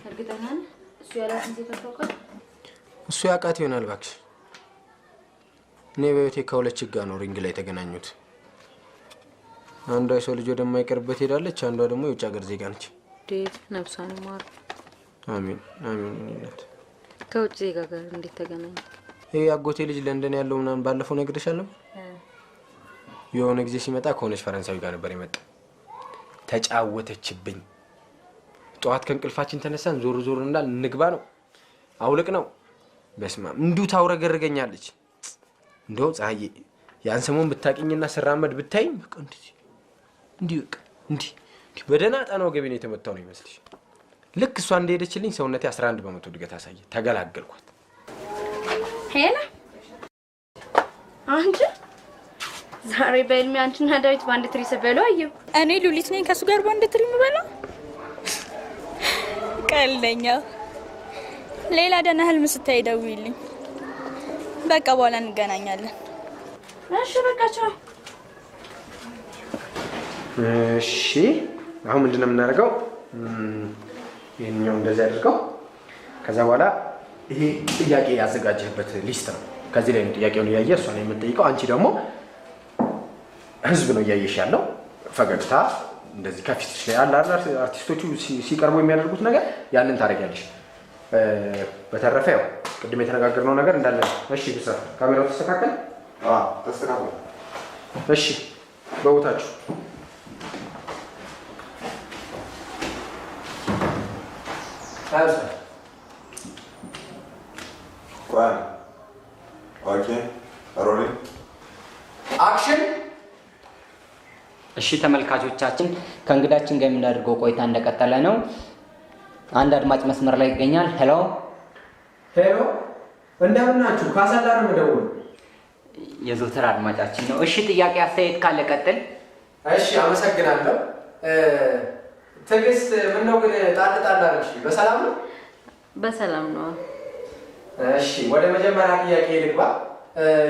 እርግጠኛ ነህ እሱ ያላትን ሴት አታውቃት? እሱ ያውቃት ይሆናል እባክሽ። እኔ በህይወቴ ከሁለት ችግር ነው ሪንግ ላይ የተገናኙት። አንዷ የሰው ልጅ ወደማይቀርበት ሄዳለች፣ አንዷ ደግሞ የውጭ ሀገር ዜጋ ነች። ዴቭ ነፍሷን ይማር። አሜን አሜን። እናት ከውጭ ዜጋ ጋር እንዴት ተገናኙ? ይሄ አጎቴ ልጅ ለንደን ያለው ምናምን ባለፈው ነግሬሻለሁ። የሆነ ጊዜ ሲመጣ ከሆነች ፈረንሳዊ ጋር ነበር የመጣው። ተጫወተችብኝ። ጠዋት ከእንቅልፋችን ተነሳን፣ ዞር ዞር እንዳል እንግባ ነው አውልቅ ነው። በስማ እንዱ ታውረገርገኛለች። እንደው ፀሐዬ ያን ሰሞን ብታቂኝና ስራመድ ብታይኝ በቃ እንዲህ በደህና ጣናው ገቢ ነው የተመታው ነው ይመስልሽ። ልክ እሷ እንደሄደችልኝ ሰውነቴ 11 በመቶ እድገት አሳየ። ተገላገልኳት። ሄላ አንቺ ዛሬ በእልሜ አንቺና ዳዊት ባንድ ትሪ ስበሉ አየሁ። እኔ ሉሊት ነኝ ከሱ ጋር ባንድ ትሪ የምበላው። ቀልደኛ። ሌላ ደህና ህልም ስታይ ደውይልኝ። በቃ በኋላ እንገናኛለን። እሺ በቃ ቻው። እሺ አሁን ምንድነው የምናደርገው? ይሄኛው እንደዚህ አድርገው። ከዛ በኋላ ይሄ ጥያቄ ያዘጋጀህበት ሊስት ነው። ከዚህ ላይ ጥያቄውን እያየ እሷ ነው የምትጠይቀው። አንቺ ደግሞ ህዝብ ነው እያየሽ ያለው። ፈገግታ እንደዚህ ከፊትሽ ላይ አለ አይደል? አርቲስቶቹ ሲቀርቡ የሚያደርጉት ነገር ያንን ታደርጊያለሽ። በተረፈ ያው ቅድም የተነጋገርነው ነገር እንዳለ ነው። እሺ ብቻ ካሜራው ተስተካከለ? ተስተካከለ። እሺ በቦታችሁ ኦኬ ሮሊንግ አክሽን። እሺ ተመልካቾቻችን ከእንግዳችን ጋር የምናደርገው ቆይታ እንደቀጠለ ነው። አንድ አድማጭ መስመር ላይ ይገኛል። ሄሎ ሄሎ፣ እንደምን ናችሁ? ካሳላ ነው የምደውለው። የዘውትር አድማጫችን ነው። እሺ ጥያቄ አስተያየት ካለ ቀጥል። እሺ አመሰግናለሁ። ትዕግስት ምነው ግን ጣል አለሽ? በሰላም ነው? በሰላም ነው። እሺ ወደ መጀመሪያ ጥያቄ ልግባ።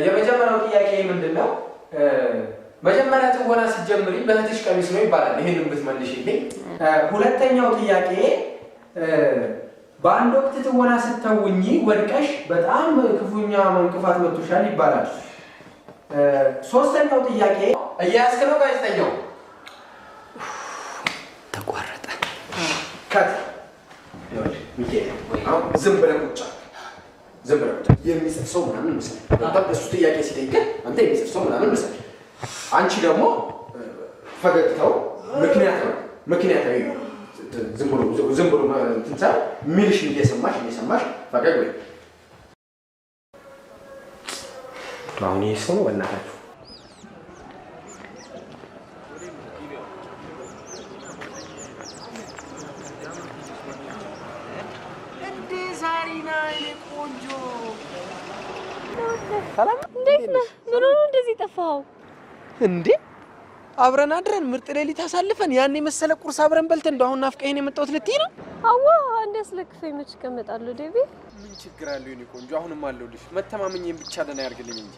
የመጀመሪያው ጥያቄ ምንድነው? መጀመሪያ ትወና ስትጀምሪ በእህትሽ ቀሚስ ነው ይባላል። ይሄንን ብትመልሽልኝ። ሁለተኛው ጥያቄ በአንድ ወቅት ትወና ስትተውኚ ወድቀሽ በጣም ክፉኛ እንቅፋት መጥቶሻል ይባላል። ሶስተኛው ጥያቄ እያያዝክ ነው ጋዜጠኛው? ተቋረጠ። ከት ሚካኤል ዝም ብለህ ቁጭ የሚጽፍ ሰው ምናምን መሰለኝ። እሱ ጥያቄ ሲጠይቅ አንተ የሚጽፍ ሰው ምናምን መሰለኝ። አንቺ ደግሞ ፈገግታው ምክንያታዊ ነው። ዝም ብሎ እንትን ሳይሆን የሚልሽ እየሰማሽ ፈገግ በይ። አሁን ይህ ሰው በእናታችሁ ሊና እኔ ቆንጆ ሰላም እንዴት ነህ? ምን ሆነ እንደዚህ ጠፋው እንዴ? አብረን አድረን ምርጥ ሌሊት አሳልፈን ያን የመሰለ ቁርስ አብረን በልተን እንደው ናፍቀኸኝ የመጣሁት ልትይ ነው? አዋ አንዴ አስለክፈኝ መች እቀመጣለሁ ዴቪ። ምን ችግር አለው የኔ ቆንጆ? አሁንም አለሁልሽ። መተማመኝን ብቻ ደህና ያርግልኝ እንጂ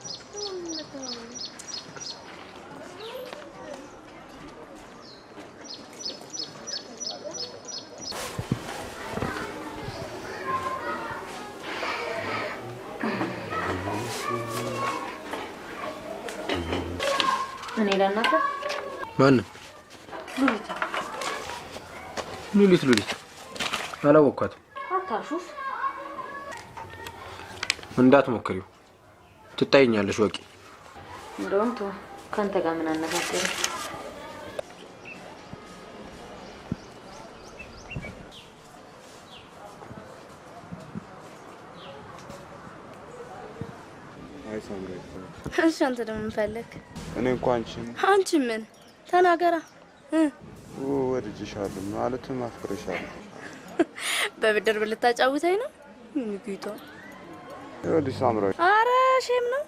እኔ ላናግረህ። ማን? ሉሊት አላወኳትም። አታሹፍ። እንዳትሞክሪው ትታይኛለሽ። ወቂ እንደውም ተው፣ ካንተ ጋር ምን አነጋገረኝ? እሺ አንተ ደግሞ ምን ፈለክ? እኔ እንኳን አንቺ ምን ተናገራ? ወድጄሻለሁ ማለትም አፍቅሬሻለሁ። በብድር ልታጫውተኝ ነው? ንግይቶ ይኸውልሽ ሳምራዊ፣ ኧረ ሼም ነው።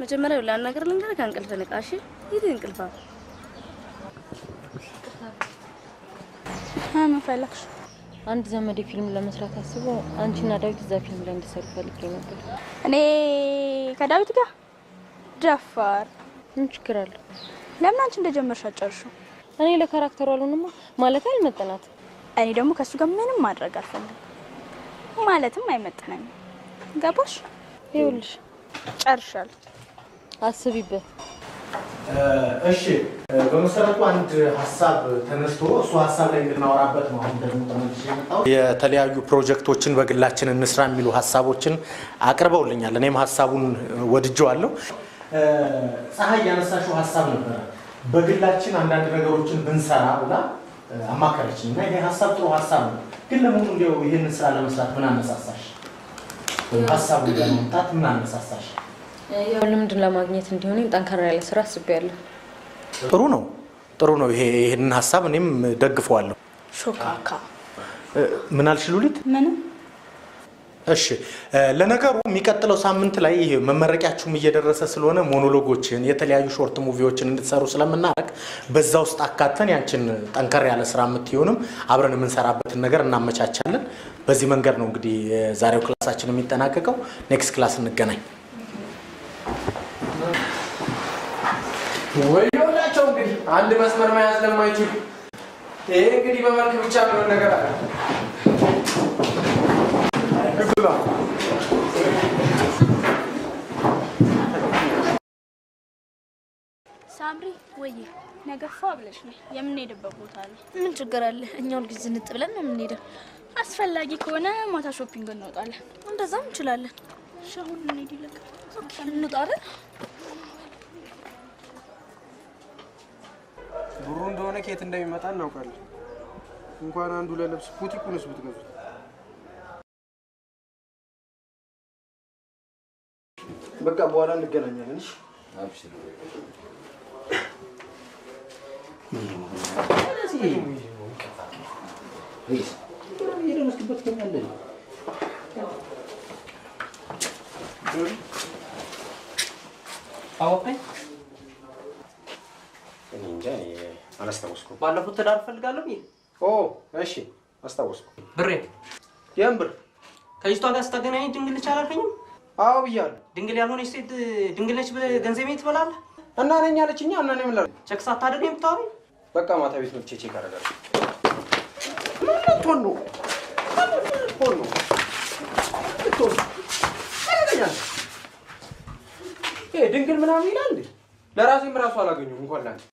መጀመሪያ ላናገር ልንገርህ፣ ከእንቅልፍ ንቃ። እሺ ሂድ እንቅልፋ። ምን ፈለክሽ? አንድ ዘመዴ ፊልም ለመስራት አስቦ አንቺና ዳዊት እዛ ፊልም ላይ እንድትሰሩ ፈልጌ ነበር። እኔ ከዳዊት ጋር ደፋር። ምን ችግር አለ? ለምን አንቺ እንደጀመርሽ አጨርሽው? እኔ ለካራክተሩ አልሆንማ ማለት አልመጠናት። እኔ ደግሞ ከሱ ጋር ምንም ማድረግ አልፈልግም፣ ማለትም አይመጥነኝም። ገባሽ? ይኸውልሽ ጨርሻለሁ። አስቢበት። እሺ፣ በመሰረቱ አንድ ሀሳብ ተነስቶ እሱ ሀሳብ ላይ እንድናወራበት ነው። አሁን ደግሞ ተመልሼ የመጣሁት የተለያዩ ፕሮጀክቶችን በግላችን እንስራ የሚሉ ሀሳቦችን አቅርበውልኛል። እኔም ሀሳቡን ወድጄዋለሁ። ፀሐይ ያነሳሽው ሀሳብ ነበረ፣ በግላችን አንዳንድ ነገሮችን ብንሰራ ብላ አማከረችኝ እና ይሄ ሀሳብ ጥሩ ሀሳብ ነው። ግን ለመሆኑ እንዲያው ይህንን ስራ ለመስራት ምን አነሳሳሽ? ወይም ሀሳቡን ለማምጣት ምን አነሳሳሽ? ያው ልምድን ለማግኘት እንዲሆን ጠንካራ ያለ ስራ አስቤያለሁ። ጥሩ ነው። ይሄንን ሀሳብ እኔም ደግፈዋለሁ። ሾካካ ምን አልሽ ሉሊት? ምንም። እሺ፣ ለነገሩ የሚቀጥለው ሳምንት ላይ ይሄ መመረቂያችሁም እየደረሰ ስለሆነ ሞኖሎጎችን፣ የተለያዩ ሾርት ሙቪዎችን እንድትሰሩ ስለምናደርግ በዛ ውስጥ አካተን ያንቺን ጠንከር ያለ ስራ የምትሆንም አብረን የምንሰራበትን ነገር እናመቻቻለን። በዚህ መንገድ ነው እንግዲህ ዛሬው ክላሳችን የሚጠናቀቀው። ኔክስት ክላስ እንገናኝ። ወይላቸው እንግዲህ አንድ መስመር መያዝ ለማይችሉ ይሄ እንግዲህ በመልክ ብቻ ምን ነገር አለ? ሳምሪ ወይ ነገፋ ብለሽ ነው የምንሄድበት ቦታ አለ። ምን ችግር አለ? እኛው ልጅ ዝንጥ ብለን ነው የምንሄደው። አስፈላጊ ከሆነ ማታ ሾፒንግ እንወጣለን። እንደዛም እንችላለን። ሻሁን እንሂድ ይልቅ። ኦኬ እንውጣ አይደል? ብሩ እንደሆነ ከየት እንደሚመጣ እናውቃለን። እንኳን አንዱ ለልብስ ቡቲኩንስ ብትገዙት በቃ በኋላ እንገናኛለን። እሺ አብሽር። አላስታወስኩም። ባለፉት ትዳር ፈልጋለሁ ብዬ። እሺ አስታወስኩ። ብሬ የምን ብር? ከልጅቷ ጋር ስታገናኝ ድንግል ነች አላልከኝም? አዎ ብያለሁ። ድንግል ያልሆነች ሴት ድንግል ነች ገንዘቤ ትበላለህ? እና ነኝ አለችኛ። እና እኔ ምን ላድርግ? ቼክ ሳታደርግ የምታወራኝ? በቃ ማታ ቤት መጥቼ ቼክ አደርጋለሁ። ምን ነው ድንግል ምናምን ይላል እንዴ? ለራሴም ራሱ አላገኘሁም እንኳን ላንተ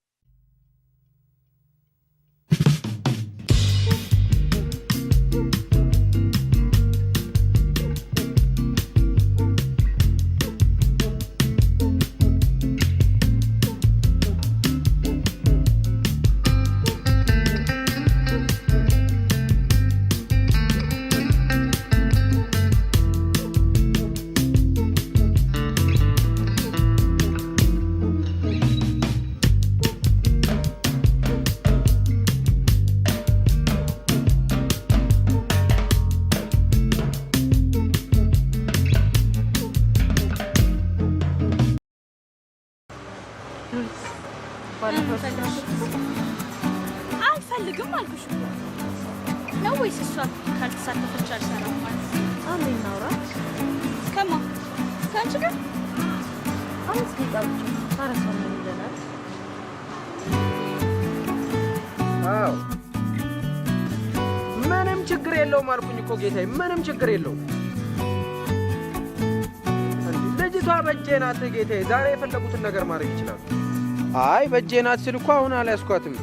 አልኩሽ ነው ወይስ እሷ ካልተሳተፈች አልሰራም ማለት? አንዴ እናውራ። ከማ ከአንቺ ጋር 5 ደቂቃ ብቻ ታረሰው ምን ይለናል? አዎ ምንም ችግር የለውም አልኩኝ እኮ ጌታዬ፣ ምንም ችግር የለውም። ልጅቷ በእጄ ናት ጌታዬ፣ ዛሬ የፈለጉትን ነገር ማድረግ ይችላሉ። አይ በእጄ ናት ስል እኮ አሁን አልያዝኳትም።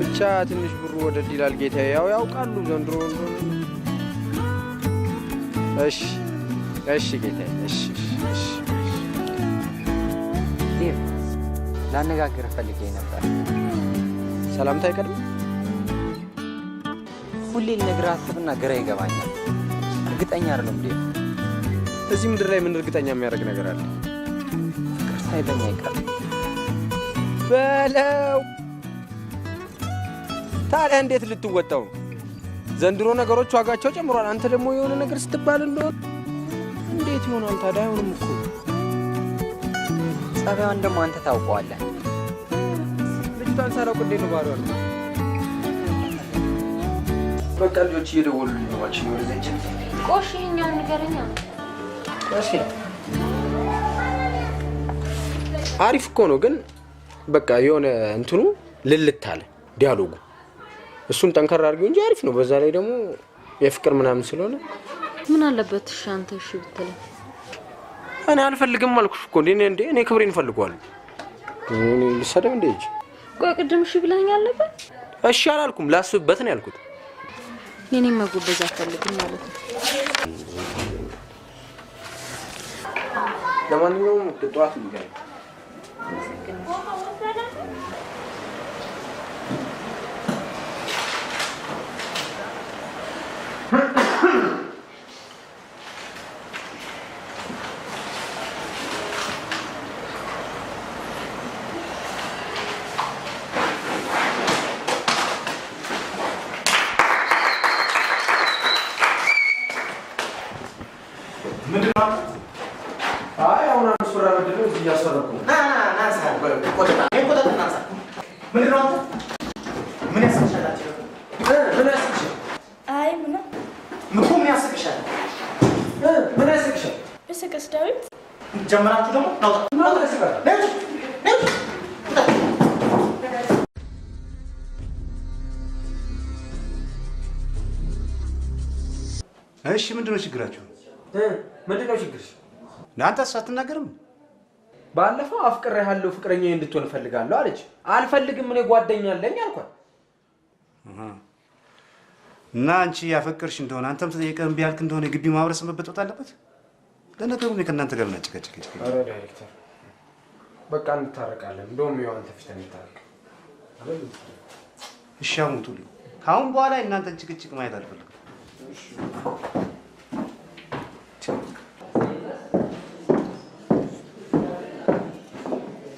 ብቻ ትንሽ ብሩ ወደድ ይላል ጌታዬ፣ ያው ያውቃሉ ዘንድሮ እንደሆነ። እሺ እሺ ጌታዬ፣ እሺ እሺ። ዴቭ ላነጋግርህ ፈልጌ ነበር። ሰላምታ አይቀድም? ሁሌ ልነግርህ አስብና ግራ ይገባኛል። እርግጠኛ አይደለም ዴቭ። እዚህ ምድር ላይ ምን እርግጠኛ የሚያደርግ ነገር አለ? ፍቅር ሳይለኝ አይቀርም በለው። ታዲያ እንዴት ልትወጣው? ዘንድሮ ነገሮች ዋጋቸው ጨምሯል። አንተ ደግሞ የሆነ ነገር ስትባል እንደሆነ እንዴት ይሆናል ታዲያ? አይሆንም እኮ። ጸባዩን ደግሞ አንተ ታውቀዋለህ። ልጅቷን ሳላውቅ እንዴት ነው ባሏል? በቃ ልጆች እየደወሉልኝ ነው። አንቺ ነው ወደዛ እንጂ ቆሽ ይኸኛውን ንገረኛ። እሺ አሪፍ እኮ ነው፣ ግን በቃ የሆነ እንትኑ ልልት አለ ዲያሎጉ። እሱን ጠንከር አድርጊው እንጂ አሪፍ ነው። በዛ ላይ ደግሞ የፍቅር ምናምን ስለሆነ ምን አለበት? እሺ አንተ እሺ ብትለኝ። እኔ አልፈልግም አልኩሽ እኮ። እኔ ክብሬን እፈልገዋለሁ። እኔ ልሰደብ እንደ እጅ። ቆይ ቅድም እሺ ብለኸኝ አልነበር? እሺ አላልኩም፣ ላስብበት ነው ያልኩት። የኔን መጎበዝ አልፈልግም ማለት ነው። ለማንኛውም ጠዋት ይገኛል። ጀመራችሁ ደግሞ እሺ ምንድነው ችግራችሁ? ምንድነው ችግርሽ? ለአንተስ አትናገርም? ባለፈው አፍቅሬሃለሁ ፍቅረኛዬ እንድትሆን እፈልጋለሁ አለች። አልፈልግም እኔ ጓደኛ አለኝ አልኳት። እና አንቺ ያፈቅርሽ እንደሆነ አንተም ተጠየቀህ እምቢ ያልክ እንደሆነ የግቢ ማህበረሰብ መበጠጥ አለበት? ለነገሩ እኔ ከእናንተ ጋር ምናጭቀጭቅ? ኧረ ዳይሬክተር በቃ እንታረቃለን። እንደውም ያው አንተ ፊት እንታረቅ። እሺ አሙቱልኝ። ከአሁን በኋላ እናንተን ጭቅጭቅ ማየት አልፈልግም።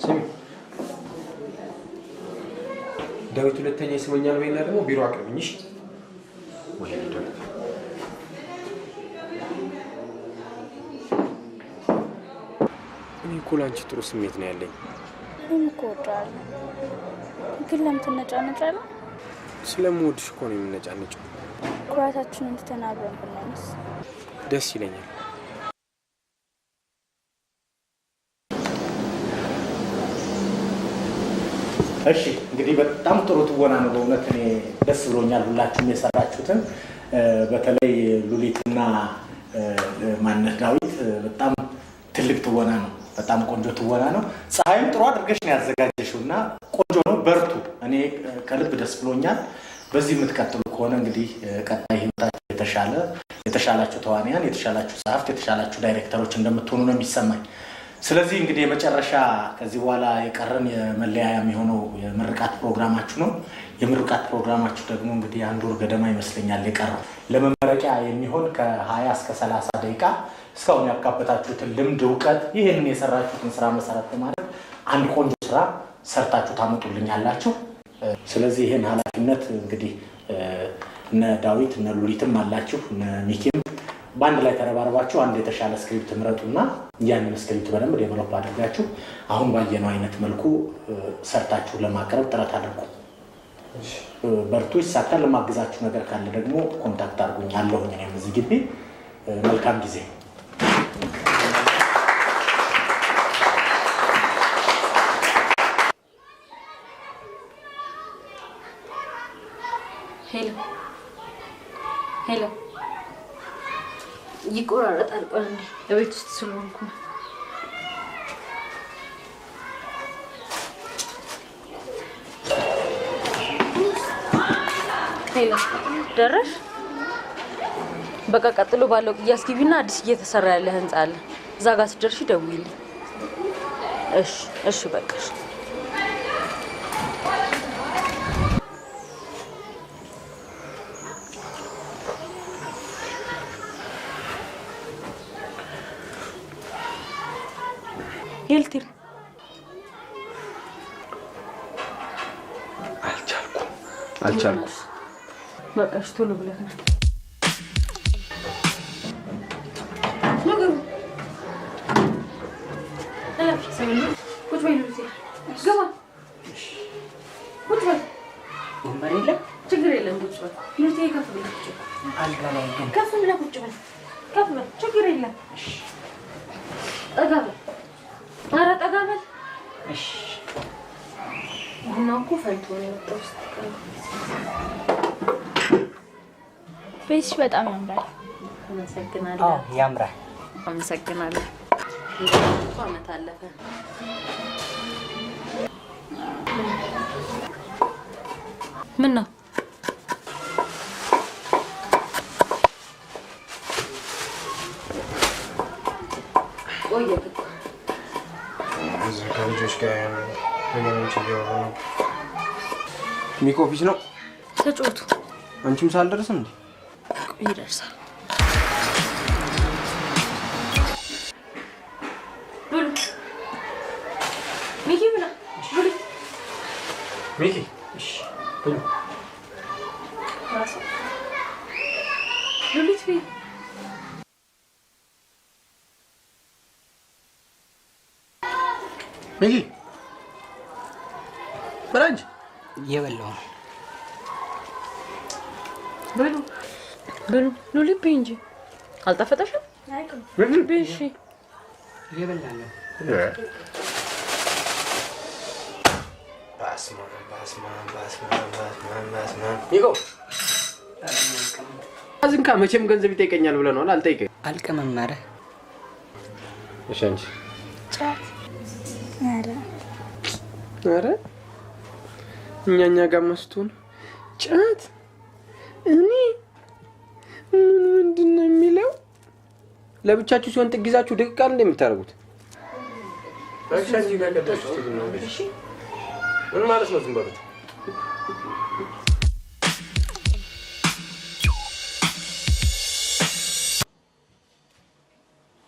ስሚ ዳዊት ሁለተኛ ይስመኛል በይና ደግሞ ቢሮ አቅርብኝሽ። ወይ ዳዊት እኔ እኮ ላንቺ ጥሩ ስሜት ነው ያለኝ። እኔም እኮ እወዳለሁ፣ ግን ለምን ትነጫነጫለህ? ስለምወድሽ እኮ ነው የምነጫነጨው። ኩራታችንን ትተን አብረን ብንሆንስ? ደስ ይለኛል። እሺ እንግዲህ በጣም ጥሩ ትወና ነው በእውነት እኔ ደስ ብሎኛል ሁላችሁም የሰራችሁትን። በተለይ ሉሊትና ማነት ዳዊት በጣም ትልቅ ትወና ነው፣ በጣም ቆንጆ ትወና ነው። ፀሐይም ጥሩ አድርገሽ ነው ያዘጋጀሽው እና ቆንጆ ነው፣ በርቱ። እኔ ከልብ ደስ ብሎኛል። በዚህ የምትቀጥሉ ከሆነ እንግዲህ ቀጣይ ህይወታችሁ የተሻላችሁ ተዋንያን፣ የተሻላችሁ ጸሐፍት፣ የተሻላችሁ ዳይሬክተሮች እንደምትሆኑ ነው የሚሰማኝ። ስለዚህ እንግዲህ የመጨረሻ ከዚህ በኋላ የቀረን የመለያያ የሚሆነው የምርቃት ፕሮግራማችሁ ነው። የምርቃት ፕሮግራማችሁ ደግሞ እንግዲህ 1 ወር ገደማ ይመስለኛል የቀረው። ለመመረቂያ የሚሆን ከ20 እስከ 30 ደቂቃ እስካሁን ያካበታችሁትን ልምድ፣ እውቀት፣ ይህንን የሰራችሁትን ስራ መሰረት በማድረግ አንድ ቆንጆ ስራ ሰርታችሁ ታመጡልኛላችሁ። ስለዚህ ይህን ኃላፊነት እንግዲህ እነ ዳዊት እነ ሉሊትም አላችሁ፣ እነ ሚኪም በአንድ ላይ ተረባርባችሁ አንድ የተሻለ ስክሪፕት ምረጡና ያንን ስክሪፕት በደንብ ዴቨሎፕ አድርጋችሁ አሁን ባየነው አይነት መልኩ ሰርታችሁ ለማቅረብ ጥረት አድርጉ። በርቱ፣ ይሳካል። ለማግዛችሁ ነገር ካለ ደግሞ ኮንታክት አድርጉኝ አለሁኝ እኔም እዚህ ግቢ። መልካም ጊዜ። ሄሎ ይቆራረጣል። ቆይ ለቤት ውስጥ ስለሆንኩ ሄሎ ደረሽ? በቃ ቀጥሎ ባለው ቅያስ ግቢና አዲስ እየተሰራ ያለ ህንጻ አለ። እዛ ጋር ስትደርሺ ደውይልኝ። እሺ በቃሽ። ይልትር አልቻልኩም። በቃሽ ቶሎ ብለህ ነው ቁጭ በይ ሉሲ፣ ግባ። ቁጭ በይ። ወንበር የለም? ችግር የለም ቁጭ በይ ሉሲ። ከፍ ብለህ ቁጭ በይ። አልጋ ላይ ግን ከፍ ብለህ ቁጭ በይ። ከፍ በል፣ ችግር የለም። ጠጋ በል። ኧረ ጠጋ በል። እሺ። ቡናው እኮ ፈልቶ ነው የወጣው። ቤትሽ በጣም ያምራል። አመሰግናለሁ። ያምራል። አመሰግናለሁ። እኮ ዓመት አለፈ። ምን ነው? ቆየ እዚህ ከልጆች ጋር ነገሮች እያወሩ ነው። ሚኮ ኦፊስ ነው ተጫወቱ። አንቺም ሳልደርስም እንዴ? ይደርሳል። ብሉ ሚኪ ብላ ብሉ ሚኪ። እሺ ብሉ ራስ ሉሊት ቢ ሚኪ ብራንጅ እየበላሁ ነው። ብሉ ብሉ ሉሊት ቢ እንጂ አልጣፈጠሽም? ብሉ ቢ። እሺ እየበላሁ ነው። ሚኮ አዝንካ መቼም ገንዘብ ይጠይቀኛል ብለህ ነው? አልጠይቀኝ። አልቅምም። ኧረ እሺ አንቺ ጫት። ኧረ እኛ ጋር መስቶን ጫት። እኔ ምንድን ነው የሚለው? ለብቻችሁ ሲሆን ጥግ ይዛችሁ ድቅቅ አለ እንደምታደርጉት። ምን ማለት ነው? ዝም በሉት።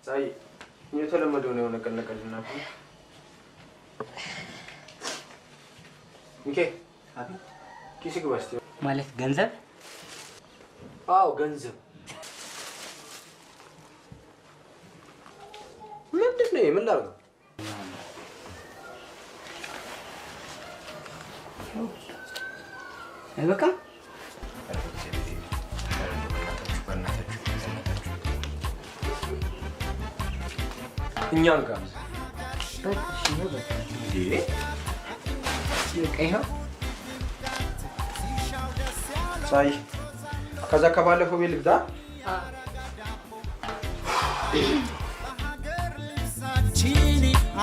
ሳይ የተለመደው ነው የሆነ ቀለቀልና ሚኬ ኪስ ግባ እስቲ። ማለት ገንዘብ? አዎ ገንዘብ። ምንድን ነው? ምን ላድርገው? አይበቃም? እኛም ጋር ሳይ ከዛ ከባለፈው ቤት ልግዛ።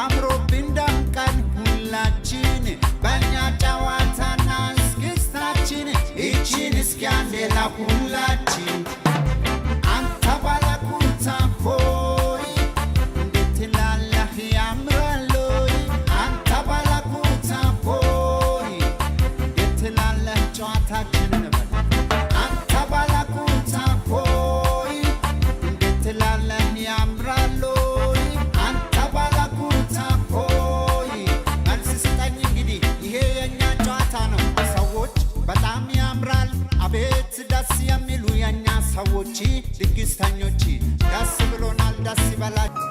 አምሮብን ደምቀን ሁላችን በእኛ ጨዋታና እስክስታችን ይችን እስኪ አንዴ ላኩላችን። አንተ ባለኩታ ሆይ እንዴት ትላለህ ያምራል ሆይ። አንተ ባለኩታ ሆይ እንዴት ትላለህ ጨዋታችን ነበር። አንተ ባለኩታ ሆይ እንዴት ትላለህ ያምራል ሆይ። አንተ ባለኩታ ሆይ መልስ ስጠኝ እንግዲህ ይሄ የኛ ጨዋታ ነው። ሰዎች በጣም ያምራል አቤት ደስ የሚሉ የኛ ሰዎች ድግስተኞች ደስ ብሎናል ደስ ይበላችሁ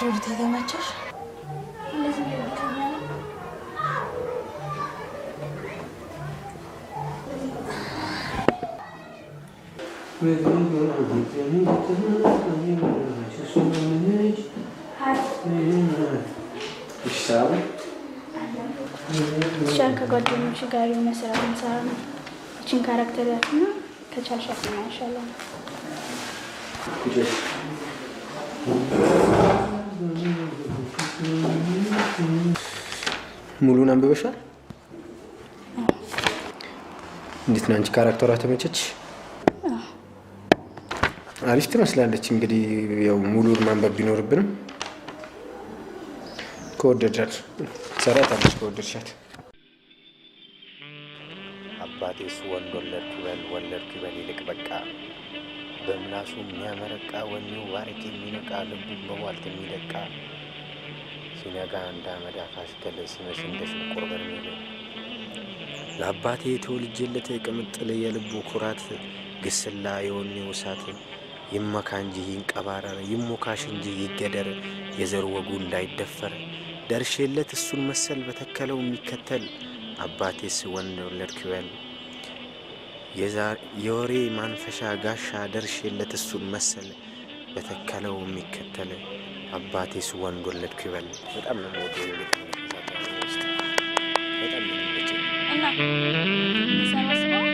ሩት የተመቸሽ እንደዚህ ነው ከኛለ ሻል ከጓደኞች ጋር የሆነ ስራ እንሰራ ነው። እችን ካራክተር ያትና ከቻልሻት ነው ኢንሻአላህ። ሙሉን አንብበሻል? እንዴት ነው አንቺ ካራክተሯ ተመቸች? አሪፍ ትመስላለች። እንግዲህ ያው ሙሉን ማንበብ ቢኖርብንም ከወደድሻት ሰራታለች። ከወደድሻት አባቴስ ወንድ ወለድኩ ይበል ይልቅ በቃ በምላሱ የሚያመረቃ ወኔው ባረክ የሚነቃ ልቡን በዋልት የሚደቃ ሲነጋ እንዳመዳ ካስተለ ሲመሽ እንደ ሽንቁር በርሜል ለአባቴ ተወልጄለት ቅምጥል የልቡ ኩራት ግስላ የወኔው እሳት ይመካ እንጂ ይንቀባረር ይሞካሽ እንጂ ይገደር የዘር ወጉ እንዳይደፈር ደርሼለት እሱን መሰል በተከለው የሚከተል አባቴስ ወንድ ወለድኩ ይበል የወሬ ማንፈሻ ጋሻ ደርሼለት እሱን መሰል በተከለው የሚከተል አባቴስ ወንድ ወለድኩ ይበል። በጣም ነው የምወደው በጣም ነው የሚመቸኝ እና ሰባስበው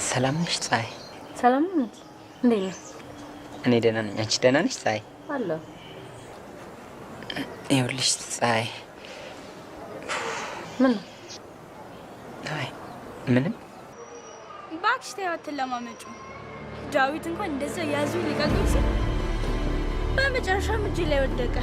ሰላም ነሽ ፀሐይ? ሰላም ነኝ። እንዴት ነህ? እኔ ደህና ነኝ። አንቺ ደህና ነሽ ፀሐይ? አለሁ። ይኸውልሽ ፀሐይ። ምን? አይ ምንም። እባክሽ ተይው አትለማመጪ። ዳዊት እንኳን እንደዛ ያዙ ሊቀቁኝ ሲል በመጨረሻም እጅ ላይ ወደቀ።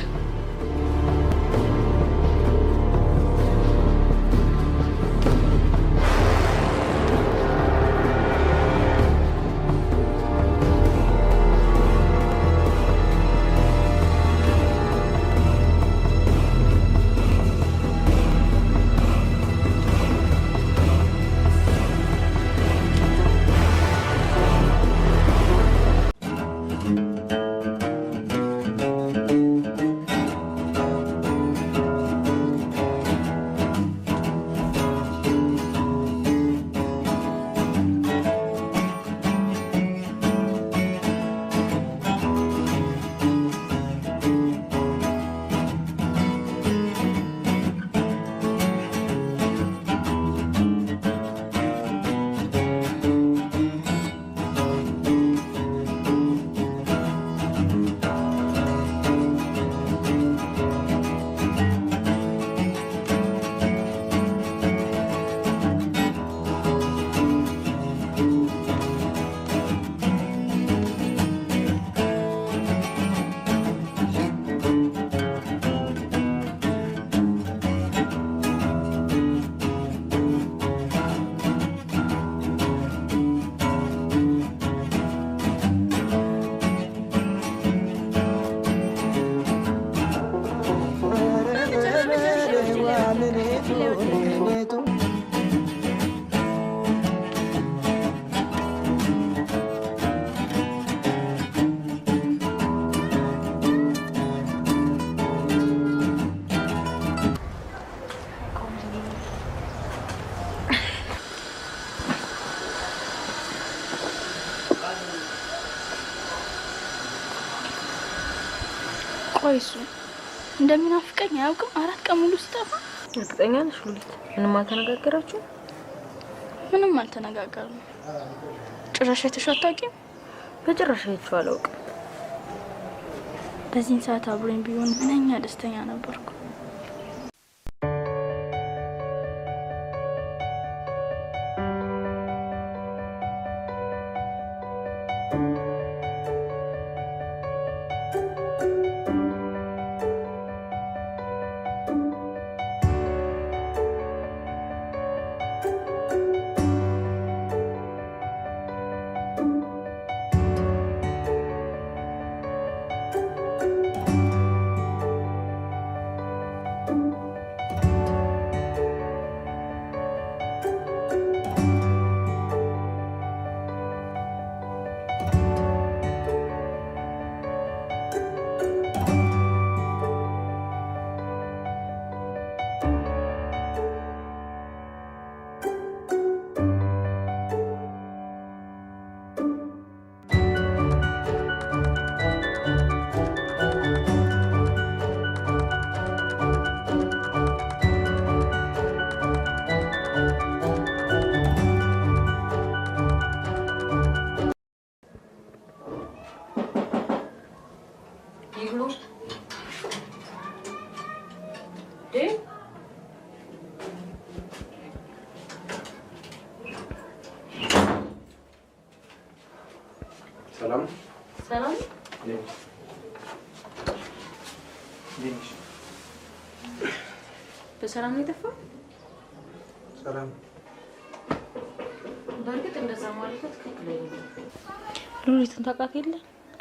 ቆይ እሱ እንደሚናፍቀኝ አያውቅም? 4 ቀን ሙሉ ሲጠፋ። እርግጠኛ ነሽ ሉሊት? ምንም አልተነጋገራችሁ? ምንም አልተነጋገርንም። ጭራሽ አይተሽው አታውቂም? በጭራሽ አይቼው አላውቅም። በዚህን ሰዓት አብሮኝ ቢሆን ምንኛ ደስተኛ ነበርኩ። ሰላም ሰላም። በሰላም ነው የጠፋው? ሰላም። በእርግጥ እንደዛ ማለት ትክክል አይደለም። ሉሊትን ታውቃት የለ?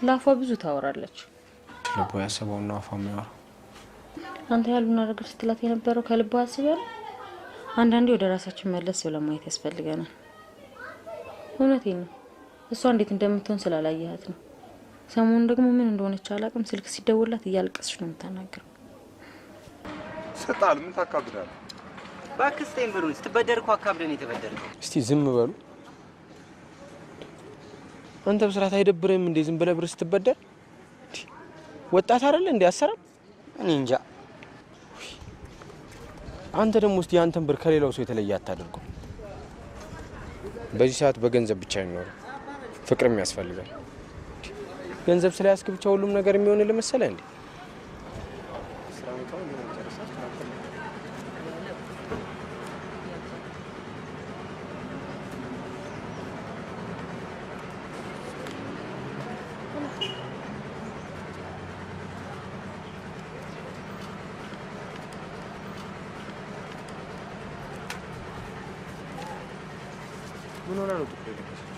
ላፏ ብዙ ታወራለች። ልቧ ያሰበውና አፏ የሚያወራው። አንተ ያሉና ነገር ስትላት የነበረው ከልቧ አስበህ። አንዳንዴ ወደ ራሳችን መለስ ብለን ማየት ያስፈልገናል። እውነቴን ነው። እሷ እንዴት እንደምትሆን ስላላየሃት ነው። ሰሞኑን ደግሞ ምን እንደሆነች አላውቅም። ስልክ ሲደውላት እያለቀሰች ነው የምታናግረው። ሰጣል ምን ታካብዳለህ? እባክህ ስጠኝ ብሩን። ስትበደር እኮ አካብደን የተበደርከው። እስቲ ዝም በሉ። አንተ በስርዓት አይደብርህም እንዴ? ዝም ብለህ ብር ስትበደር ወጣት አይደለ እንዴ? አሰራም እኔ እንጃ። አንተ ደግሞ እስቲ አንተን ብር ከሌላው ሰው የተለየ አታድርገው። በዚህ ሰዓት በገንዘብ ብቻ አይኖርም፣ ፍቅርም ያስፈልጋል። ገንዘብ ስለያዝክ ብቻ ሁሉም ነገር የሚሆንልህ መሰለህ እንዴ? ምን ሆነ ነው ጥቁር የለበሰችው?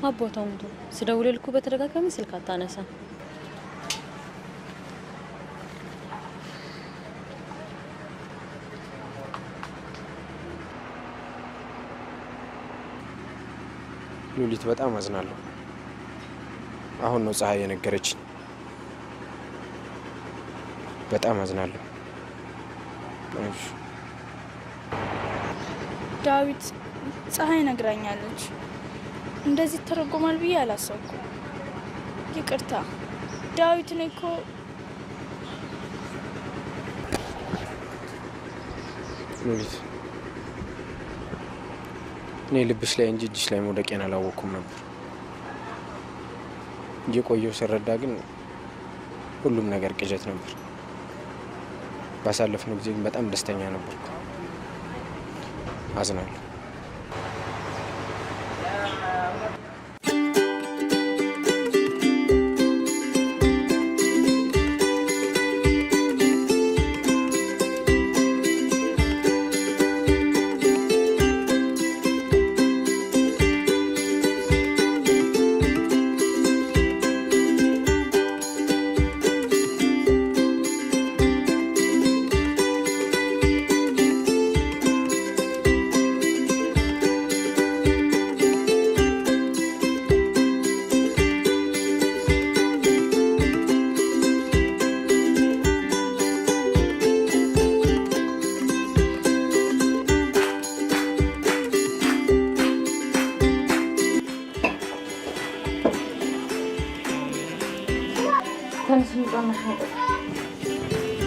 አቦታው ሙቶ ስደውልልህ እኮ በተደጋጋሚ ስልክ አታነሳ። ሉሊት በጣም አዝናለሁ። አሁን ነው ፀሐይ የነገረችኝ። በጣም አዝናለሁ። ዳዊት ፀሐይ ነግራኛለች። እንደዚህ ተረጎማል ብዬ አላሰብኩም። ይቅርታ ዳዊት። እኔ እኮ ሉሊት፣ እኔ ልብሽ ላይ እንጂ እጅሽ ላይ መውደቄን አላወቅኩም ነበር። እየቆየሁ ስረዳ ግን ሁሉም ነገር ቅዠት ነበር። ባሳለፍነው ጊዜ ግን በጣም ደስተኛ ነበርኩ። አዝናለሁ።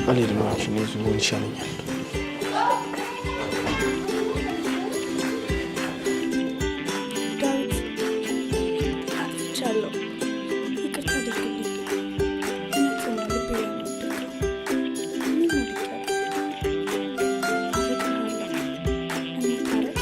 አልሄድም አልኩሽ። እኔ እዚሁ ብሆን ይሻለኛል። ዳዊት አጥፍቻለሁ፣ ይቅርታ አድርግልኝ። እውነቱን ነው፣ ልቤ ያልወደቀው ምን ወድቄያለሁ። አፈቅርሃለሁ፣ እንታረቅ።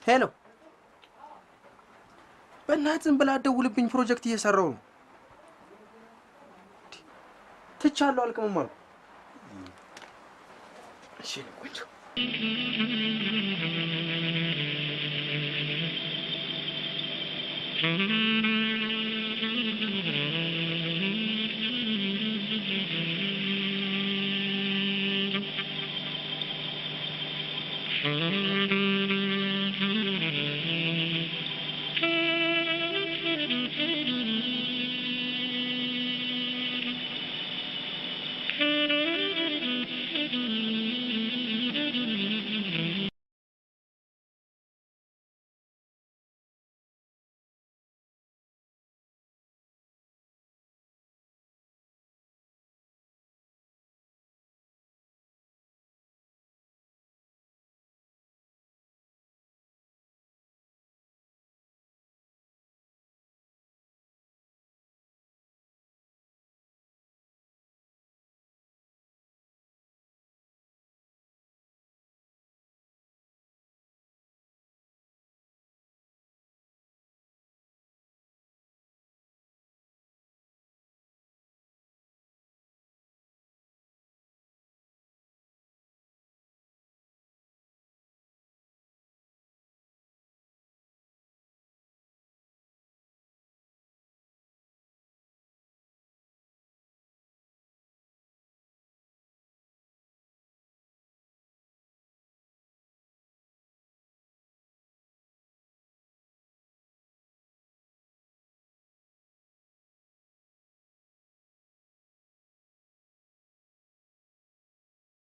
ሄሎ፣ በእናትህ ዝም ብለህ አትደውልብኝ። ፕሮጀክት እየሰራሁ ነው። ትቻለሁ አልቅምም አልኩ። እሺ ቆንጆ Mm-hmm.